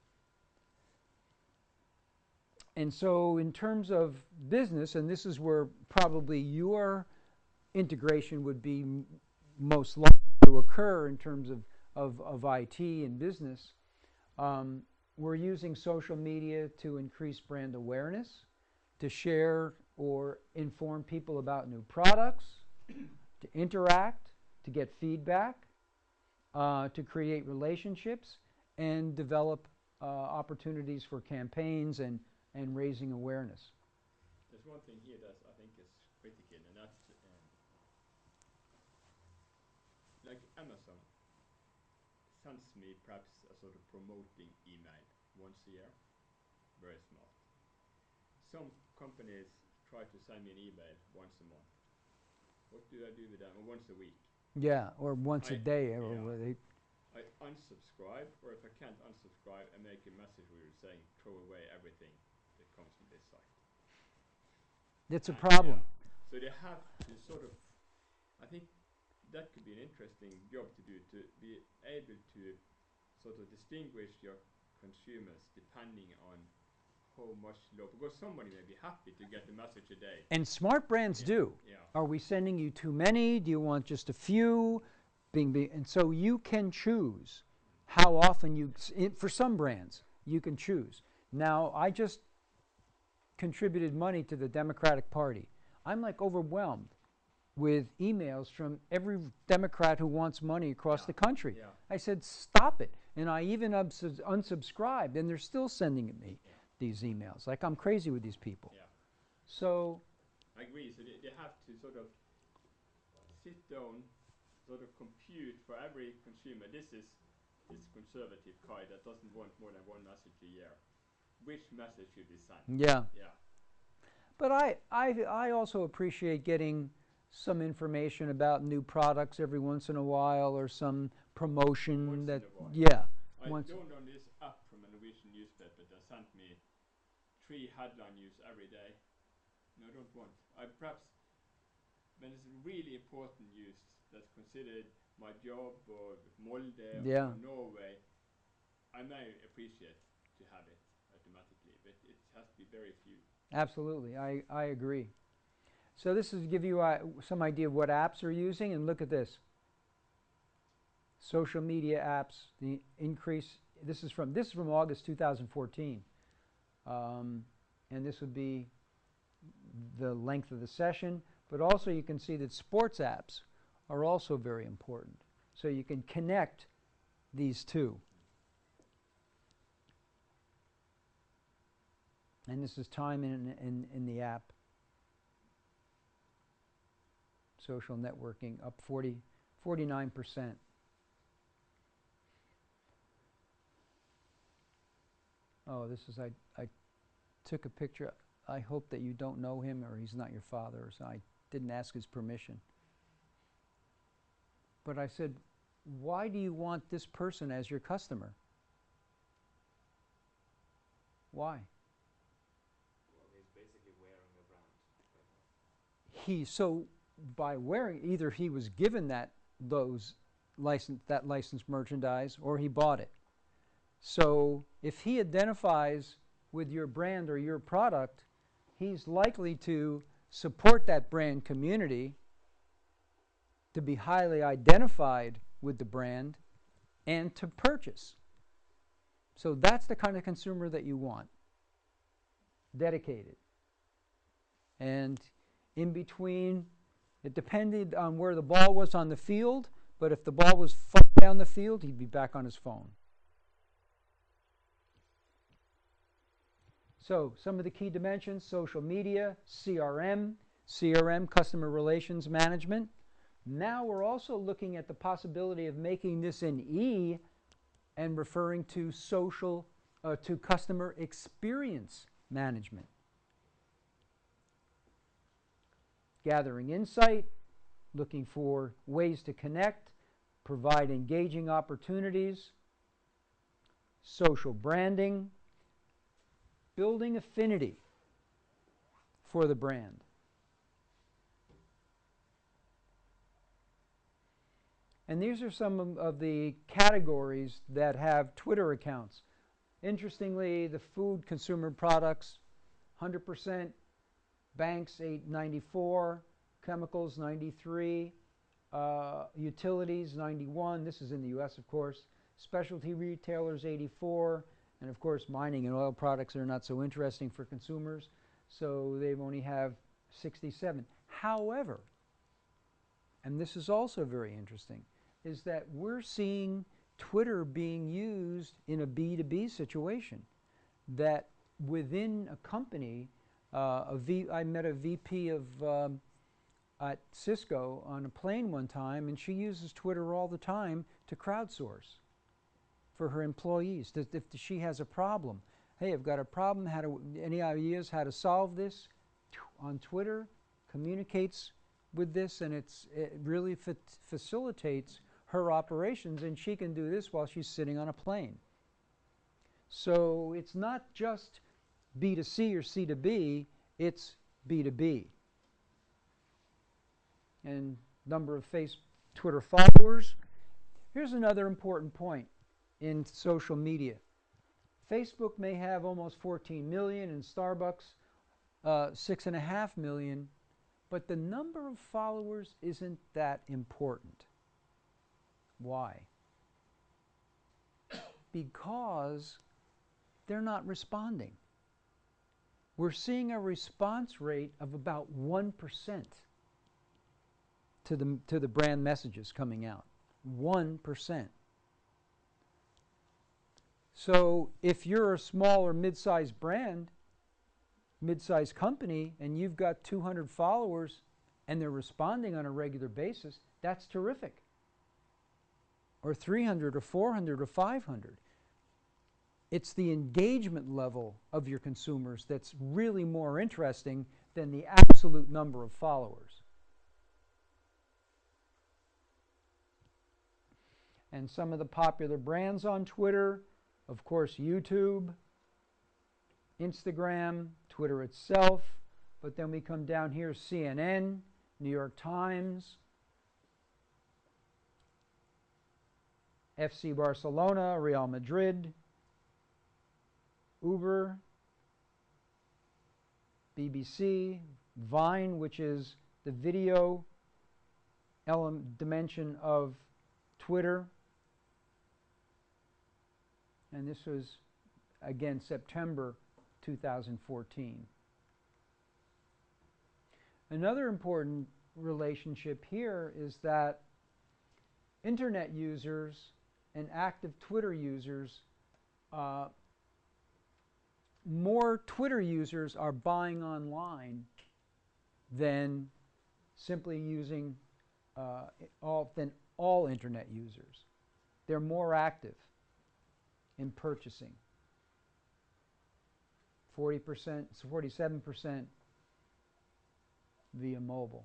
And so in terms of business, and this is where probably your integration would be most likely to occur in terms of IT and business, we're using social media to increase brand awareness, to share or inform people about new products, to interact, to get feedback, to create relationships, and develop opportunities for campaigns and raising awareness. There's one thing here that I think is critical, and that's like Amazon sends me perhaps a sort of promoting email once a year. Very smart. Some companies try to send me an email once a month. What do I do with them? Or once a week? Yeah, or once a day. Or yeah. I unsubscribe, or if I can't unsubscribe, I make a message where you're saying throw away everything that comes from this site. That's a problem. Yeah. So they have to sort of, I think that could be an interesting job to do, to be able to sort of distinguish your consumers depending on how much low, because somebody may be happy to get a message a day. And smart brands do. Yeah. Are we sending you too many? Do you want just a few? And so you can choose how often you, for some brands, you can choose. Now, I just contributed money to the Democratic Party. I'm like overwhelmed with emails from every Democrat who wants money across the country. Yeah. I said, stop it. And I even unsubscribed, and they're still sending me these emails. Like I'm crazy with these people. Yeah. So I agree. So they have to sort of sit down, sort of compute for every consumer. This is this conservative guy that doesn't want more than one message a year. Which message should be sent? yeah. Yeah. But I also appreciate getting some information about new products every once in a while, or some promotion Once that in a while. yeah. I Once downloaded this app from a Norwegian newspaper that sent me 3 headline news every day. No, I don't want. I perhaps when it's really important news that's considered my job or Molde Yeah. or Norway, I may appreciate to have it automatically, but it has to be very few. Absolutely, I agree. So this is to give you some idea of what apps are using, and look at this. Social media apps, the increase. This is from August 2014, and this would be the length of the session. But also you can see that sports apps are also very important. So you can connect these two. And this is time in the app. Social networking up 49%. Oh, this is, I took a picture. I hope that you don't know him or he's not your father or something. I didn't ask his permission. But I said, why do you want this person as your customer? Why? Well, he's basically wearing a brand. So by wearing, either he was given that licensed merchandise or he bought it. So if he identifies with your brand or your product, he's likely to support that brand community, to be highly identified with the brand, and to purchase. So that's the kind of consumer that you want. Dedicated. And in between, it depended on where the ball was on the field, but if the ball was far down the field, he'd be back on his phone. So some of the key dimensions: social media, CRM, customer relations management. Now we're also looking at the possibility of making this an E and referring to to customer experience management. Gathering insight, looking for ways to connect, provide engaging opportunities, social branding, building affinity for the brand. And these are some of the categories that have Twitter accounts. Interestingly, the food consumer products, 100%, banks 894, chemicals 93, utilities 91, this is in the US of course, specialty retailers 84, and of course mining and oil products are not so interesting for consumers, so they only have 67. However, and this is also very interesting, is that we're seeing Twitter being used in a B2B situation, that within a company, I met a VP at Cisco on a plane one time, and she uses Twitter all the time to crowdsource for her employees. If she has a problem, hey, I've got a problem, any ideas how to solve this? On Twitter, communicates with this, and it really facilitates her operations, and she can do this while she's sitting on a plane. So it's not just B2C or C2B, it's B2B. And number of Twitter followers. Here's another important point in social media. Facebook may have almost 14 million, and Starbucks 6.5 million, but the number of followers isn't that important. Why? Because they're not responding. We're seeing a response rate of about 1% to the brand messages coming out. 1%. So if you're a small or mid-sized brand, mid-sized company, and you've got 200 followers and they're responding on a regular basis, that's terrific. Or 300 or 400 or 500. It's the engagement level of your consumers that's really more interesting than the absolute number of followers. And some of the popular brands on Twitter, of course, YouTube, Instagram, Twitter itself, but then we come down here, CNN, New York Times, FC Barcelona, Real Madrid, Uber, BBC, Vine, which is the video dimension of Twitter. And this was, again, September 2014. Another important relationship here is that Internet users and active Twitter users, more Twitter users are buying online than simply using all Internet users. They're more active in purchasing. 40%, 47% via mobile.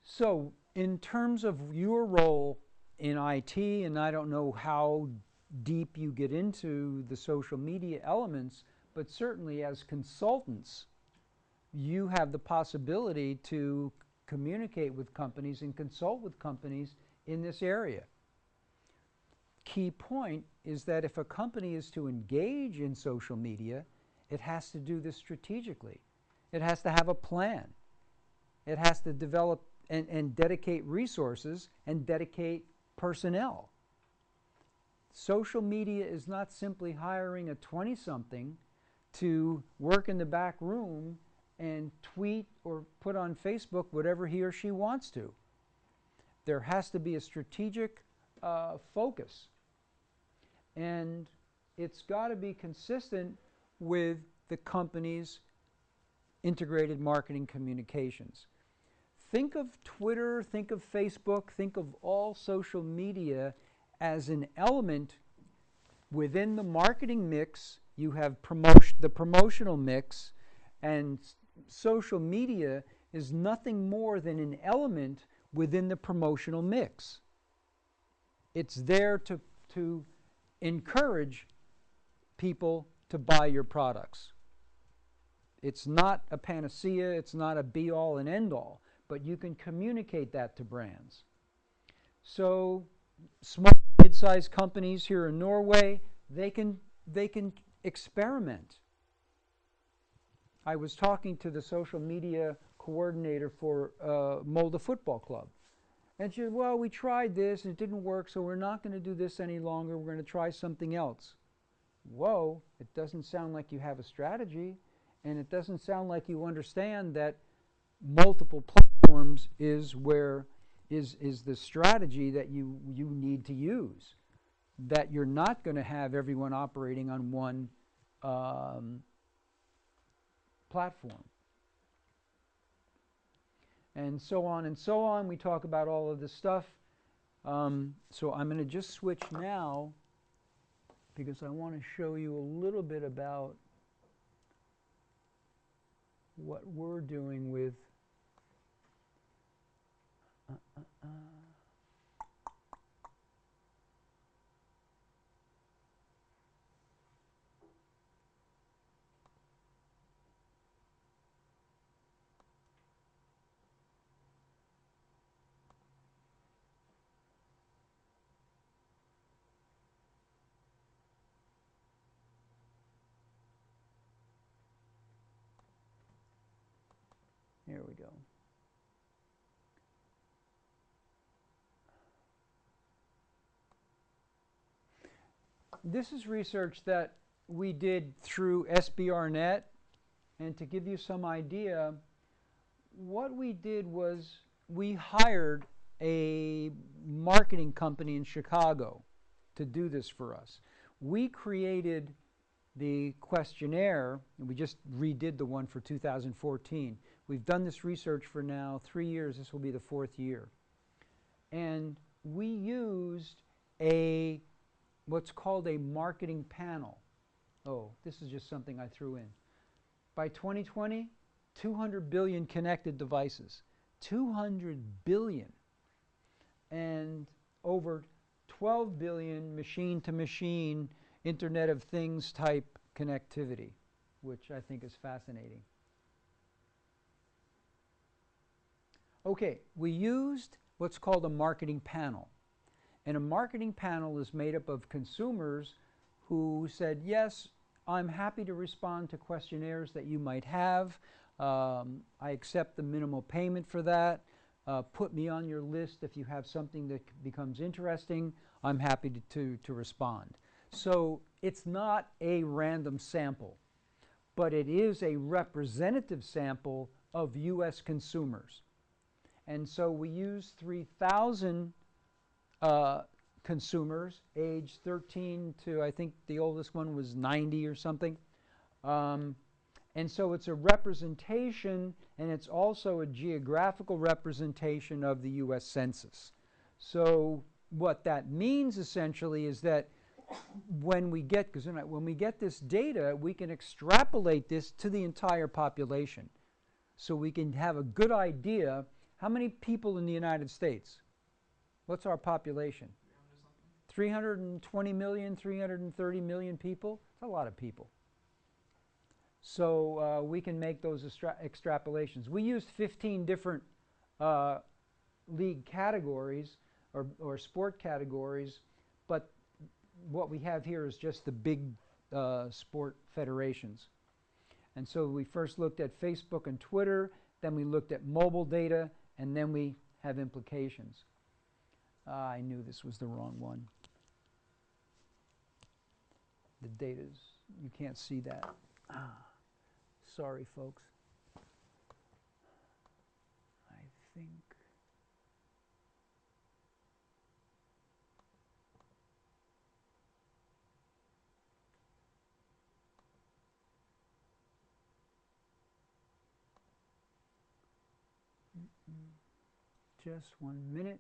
So in terms of your role in IT, and I don't know how deep you get into the social media elements, but certainly as consultants, you have the possibility to communicate with companies and consult with companies in this area. Key point is that if a company is to engage in social media, it has to do this strategically. It has to have a plan. It has to develop and dedicate resources and dedicate personnel. Social media is not simply hiring a 20-something to work in the back room and tweet or put on Facebook whatever he or she wants to. There has to be a strategic focus and it's got to be consistent with the company's integrated marketing communications. Think of Twitter, think of Facebook, think of all social media as an element within the marketing mix. You have the promotional mix, and social media is nothing more than an element within the promotional mix. It's there to encourage people to buy your products. It's not a panacea, it's not a be-all and end-all, but you can communicate that to brands. So small, mid-sized companies here in Norway, they can experiment. I was talking to the social media coordinator for Molde Football Club. And she said, well, we tried this and it didn't work, so we're not going to do this any longer. We're going to try something else. Whoa, it doesn't sound like you have a strategy, and it doesn't sound like you understand that multiple platforms is the strategy that you need to use. That you're not going to have everyone operating on one platform. And so on and so on. We talk about all of this stuff. So I'm going to just switch now because I want to show you a little bit about what we're doing with here we go. This is research that we did through SBRnet, and to give you some idea, what we did was we hired a marketing company in Chicago to do this for us. We created the questionnaire, and we just redid the one for 2014. We've done this research for now 3 years. This will be the 4th year. And we used what's called a marketing panel. Oh, this is just something I threw in. By 2020, 200 billion connected devices. 200 billion. And over 12 billion machine-to-machine Internet of Things type connectivity, which I think is fascinating. Okay, we used what's called a marketing panel. And a marketing panel is made up of consumers who said, yes, I'm happy to respond to questionnaires that you might have. I accept the minimal payment for that. Put me on your list if you have something that becomes interesting. I'm happy to respond. So it's not a random sample, but it is a representative sample of U.S. consumers. And so we used 3,000 consumers, age 13 to, I think the oldest one was 90 or something. And so it's a representation, and it's also a geographical representation of the U.S. Census. So what that means essentially is that when we get this data, we can extrapolate this to the entire population. So we can have a good idea how many people in the United States. What's our population? 320 million, 330 million people. It's a lot of people. So we can make those extrapolations. We used 15 different league categories or sport categories, but what we have here is just the big sport federations. And so we first looked at Facebook and Twitter, then we looked at mobile data, and then we have implications. I knew this was the wrong one. The data's, you can't see that. Sorry, folks. I think. Just 1 minute.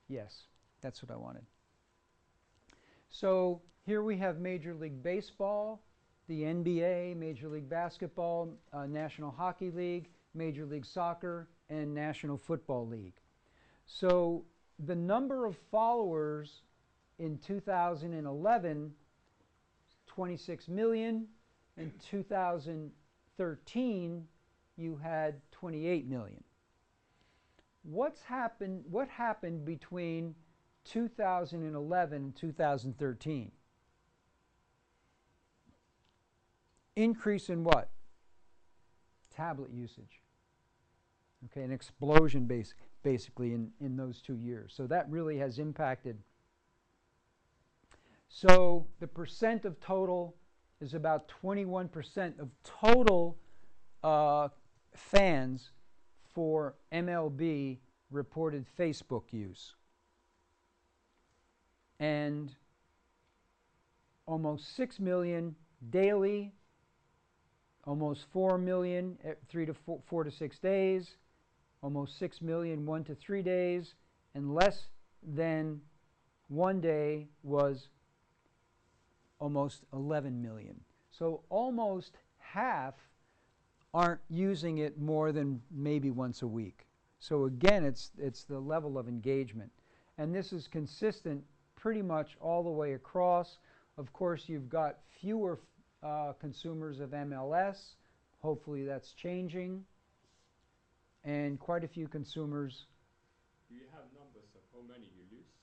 Yes, that's what I wanted. So here we have Major League Baseball, the NBA, Major League Basketball, National Hockey League, Major League Soccer, and National Football League. So the number of followers in 2011, 26 million. In 2013, you had 28 million. What happened between 2011 and 2013? Increase in what? Tablet usage. Okay, an explosion basically in those 2 years. So that really has impacted. So the percent of total is about 21% of total fans for MLB reported Facebook use. And almost 6 million daily, almost 4 million 4 to 6 days, almost 6 million 1 to 3 days, and less than 1 day was almost 11 million. So almost half aren't using it more than maybe once a week. So again, it's the level of engagement. And this is consistent pretty much all the way across. Of course, you've got fewer consumers of MLS. Hopefully that's changing. And quite a few consumers. Do you have numbers of how many you lose?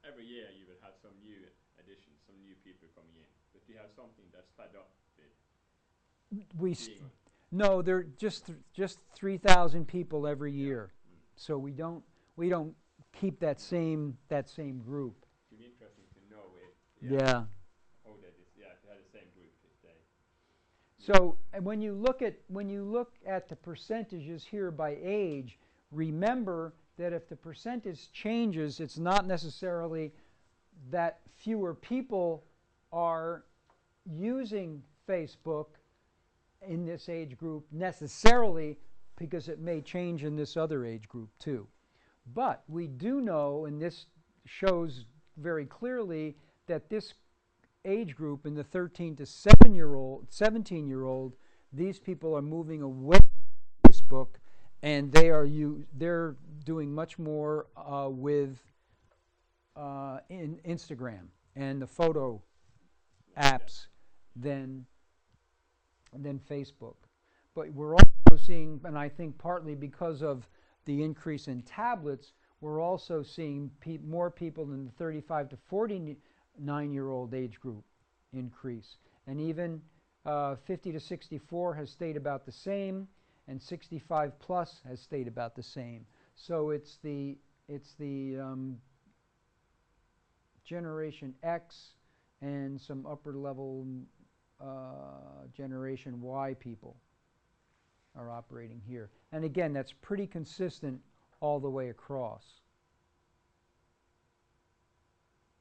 Every year you will have some new additions, some new people coming in. But do you have something that's fed up with No, they're just 3,000 people every year. Yeah. So we don't keep that same group. It'd be interesting to know if Yeah. how that is. Yeah, if you had the same group, if they. So and when you look at the percentages here by age, remember that if the percentage changes, it's not necessarily that fewer people are using Facebook in this age group necessarily, because it may change in this other age group too. But we do know, and this shows very clearly, that this age group in the 13 to 17-year-old, these people are moving away from Facebook, and they're doing much more with in Instagram and the photo apps than Facebook. But we're also seeing, and I think partly because of the increase in tablets, we're also seeing more people in the 35 to 49-year-old age group increase. And even 50 to 64 has stayed about the same, and 65 plus has stayed about the same. So it's the Generation X and some upper level Generation Y people are operating here. And again, that's pretty consistent all the way across.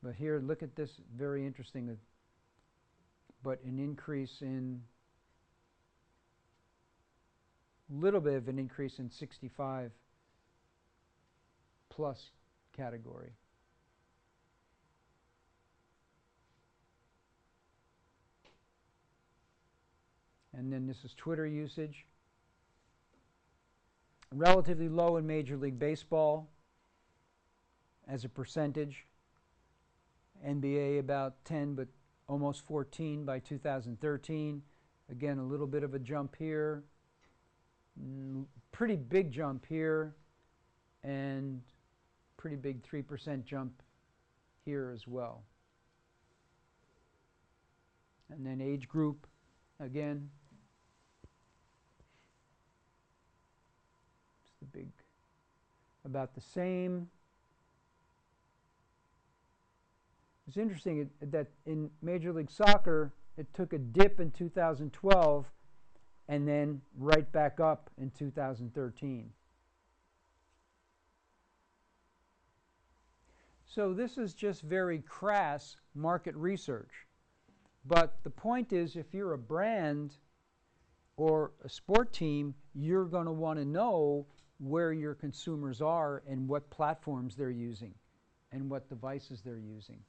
But here, look at this, very interesting, but an increase in, little bit of an increase in 65 plus category. And then this is Twitter usage. Relatively low in Major League Baseball as a percentage. NBA about 10, but almost 14 by 2013. Again, a little bit of a jump here. Pretty big jump here. And pretty big 3% jump here as well. And then age group, again. It's the big, about the same. It's interesting that in Major League Soccer, It took a dip in 2012 and then right back up in 2013. So this is just very crass market research. But the point is, if you're a brand or a sport team, you're going to want to know where your consumers are and what platforms they're using and what devices they're using.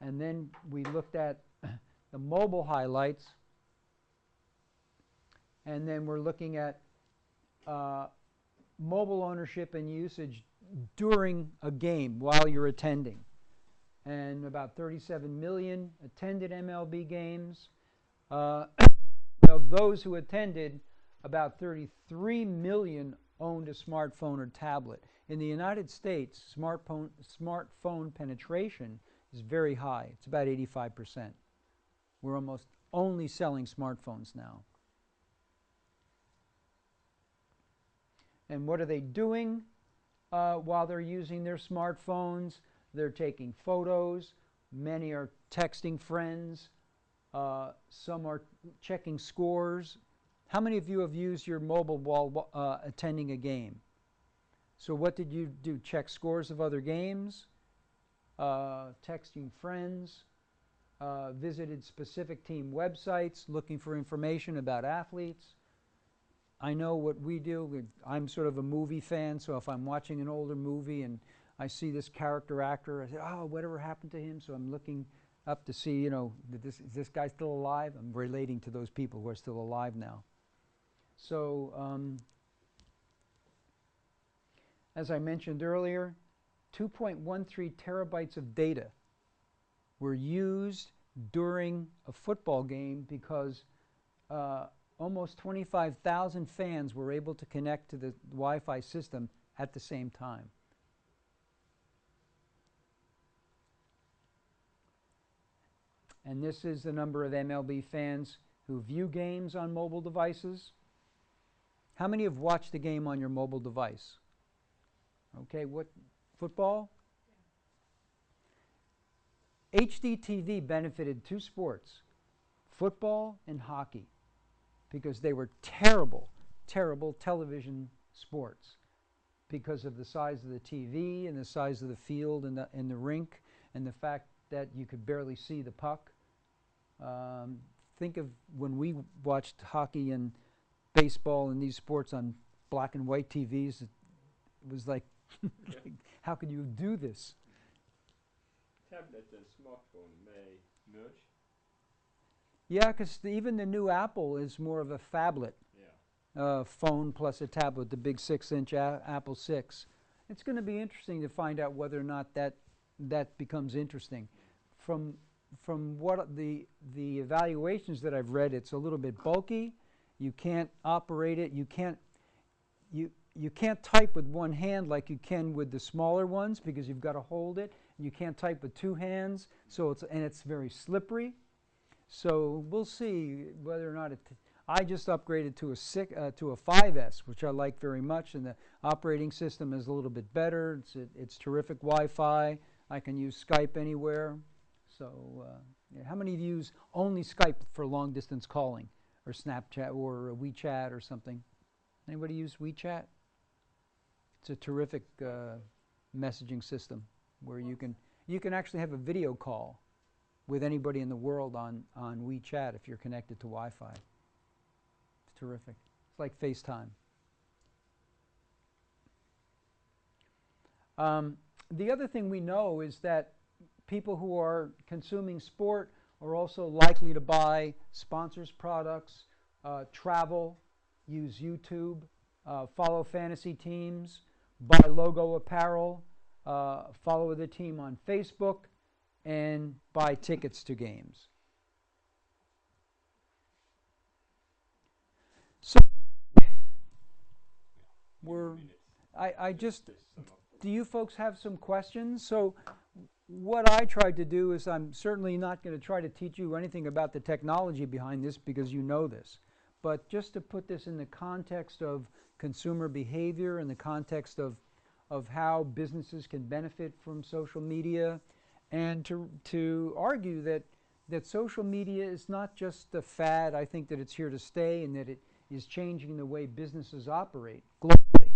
And then we looked at the mobile highlights, and then we're looking at mobile ownership and usage during a game while you're attending. And about 37 million attended MLB games. Of those who attended, about 33 million owned a smartphone or tablet. In the United States, smartphone penetration is very high. It's about 85%. We're almost only selling smartphones now. And what are they doing while they're using their smartphones? They're taking photos. Many are texting friends. Some are checking scores. How many of you have used your mobile while attending a game? So what did you do? Check scores of other games, texting friends, visited specific team websites looking for information about athletes. I know what we do. I'm sort of a movie fan, so if I'm watching an older movie and I see this character actor, I say, oh, whatever happened to him? So I'm looking up to see, is this guy still alive? I'm relating to those people who are still alive now. So, as I mentioned earlier, 2.13 terabytes of data were used during a football game because almost 25,000 fans were able to connect to the Wi-Fi system at the same time. And this is the number of MLB fans who view games on mobile devices. How many have watched a game on your mobile device? Okay, what, football? Yeah. HDTV benefited two sports, football and hockey, because they were terrible, terrible television sports because of the size of the TV and the size of the field and the rink and the fact that you could barely see the puck. Think of when we watched hockey and baseball and these sports on black and white TVs. It was like, how could you do this? Tablet and smartphone may merge. Yeah, because even the new Apple is more of a phablet. Yeah. Phone plus a tablet, the big 6-inch Apple 6. It's going to be interesting to find out whether or not that becomes interesting. From what the evaluations that I've read, it's a little bit bulky. You can't operate it. You can't type with one hand like you can with the smaller ones because you've got to hold it. You can't type with two hands, so it's very slippery. So we'll see whether or not I just upgraded to a 5S, which I like very much, and the operating system is a little bit better. It's terrific Wi-Fi. I can use Skype anywhere. So yeah. How many of you use only Skype for long distance calling, or Snapchat, or WeChat, or something? Anybody use WeChat? It's a terrific messaging system where you can actually have a video call with anybody in the world on WeChat if you're connected to Wi-Fi. It's terrific. It's like FaceTime. The other thing we know is that people who are consuming sport are also likely to buy sponsors products, travel, use YouTube, follow fantasy teams, buy logo apparel, follow the team on Facebook, and buy tickets to games. So do you folks have some questions? So what I tried to do is, I'm certainly not going to try to teach you anything about the technology behind this because you know this, but just to put this in the context of consumer behavior, in the context of how businesses can benefit from social media, and to argue that that social media is not just a fad. I think that it's here to stay and that it is changing the way businesses operate globally.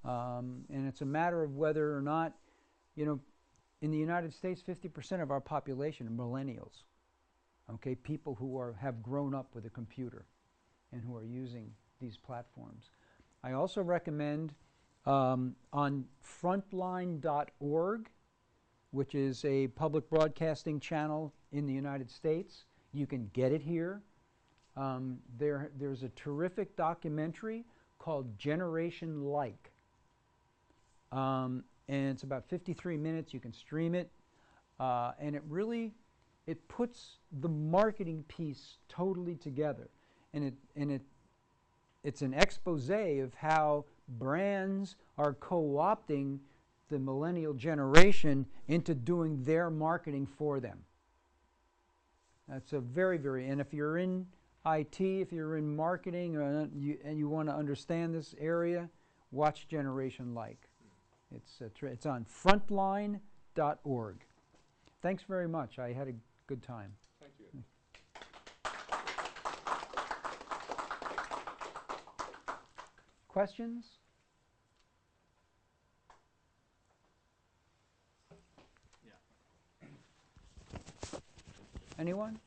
And it's a matter of whether or not, in the United States, 50% of our population are millennials. Okay, people who have grown up with a computer and who are using these platforms. I also recommend on frontline.org, which is a public broadcasting channel in the United States. You can get it here. There's a terrific documentary called Generation Like. And it's about 53 minutes. You can stream it. And it puts the marketing piece totally together. And it's an expose of how brands are co-opting the millennial generation into doing their marketing for them. That's a very, and if you're in IT, if you're in marketing, and you want to understand this area, watch Generation Like. It's on frontline.org. Thanks very much. I had a good time. Thank you. Questions? Yeah. Anyone?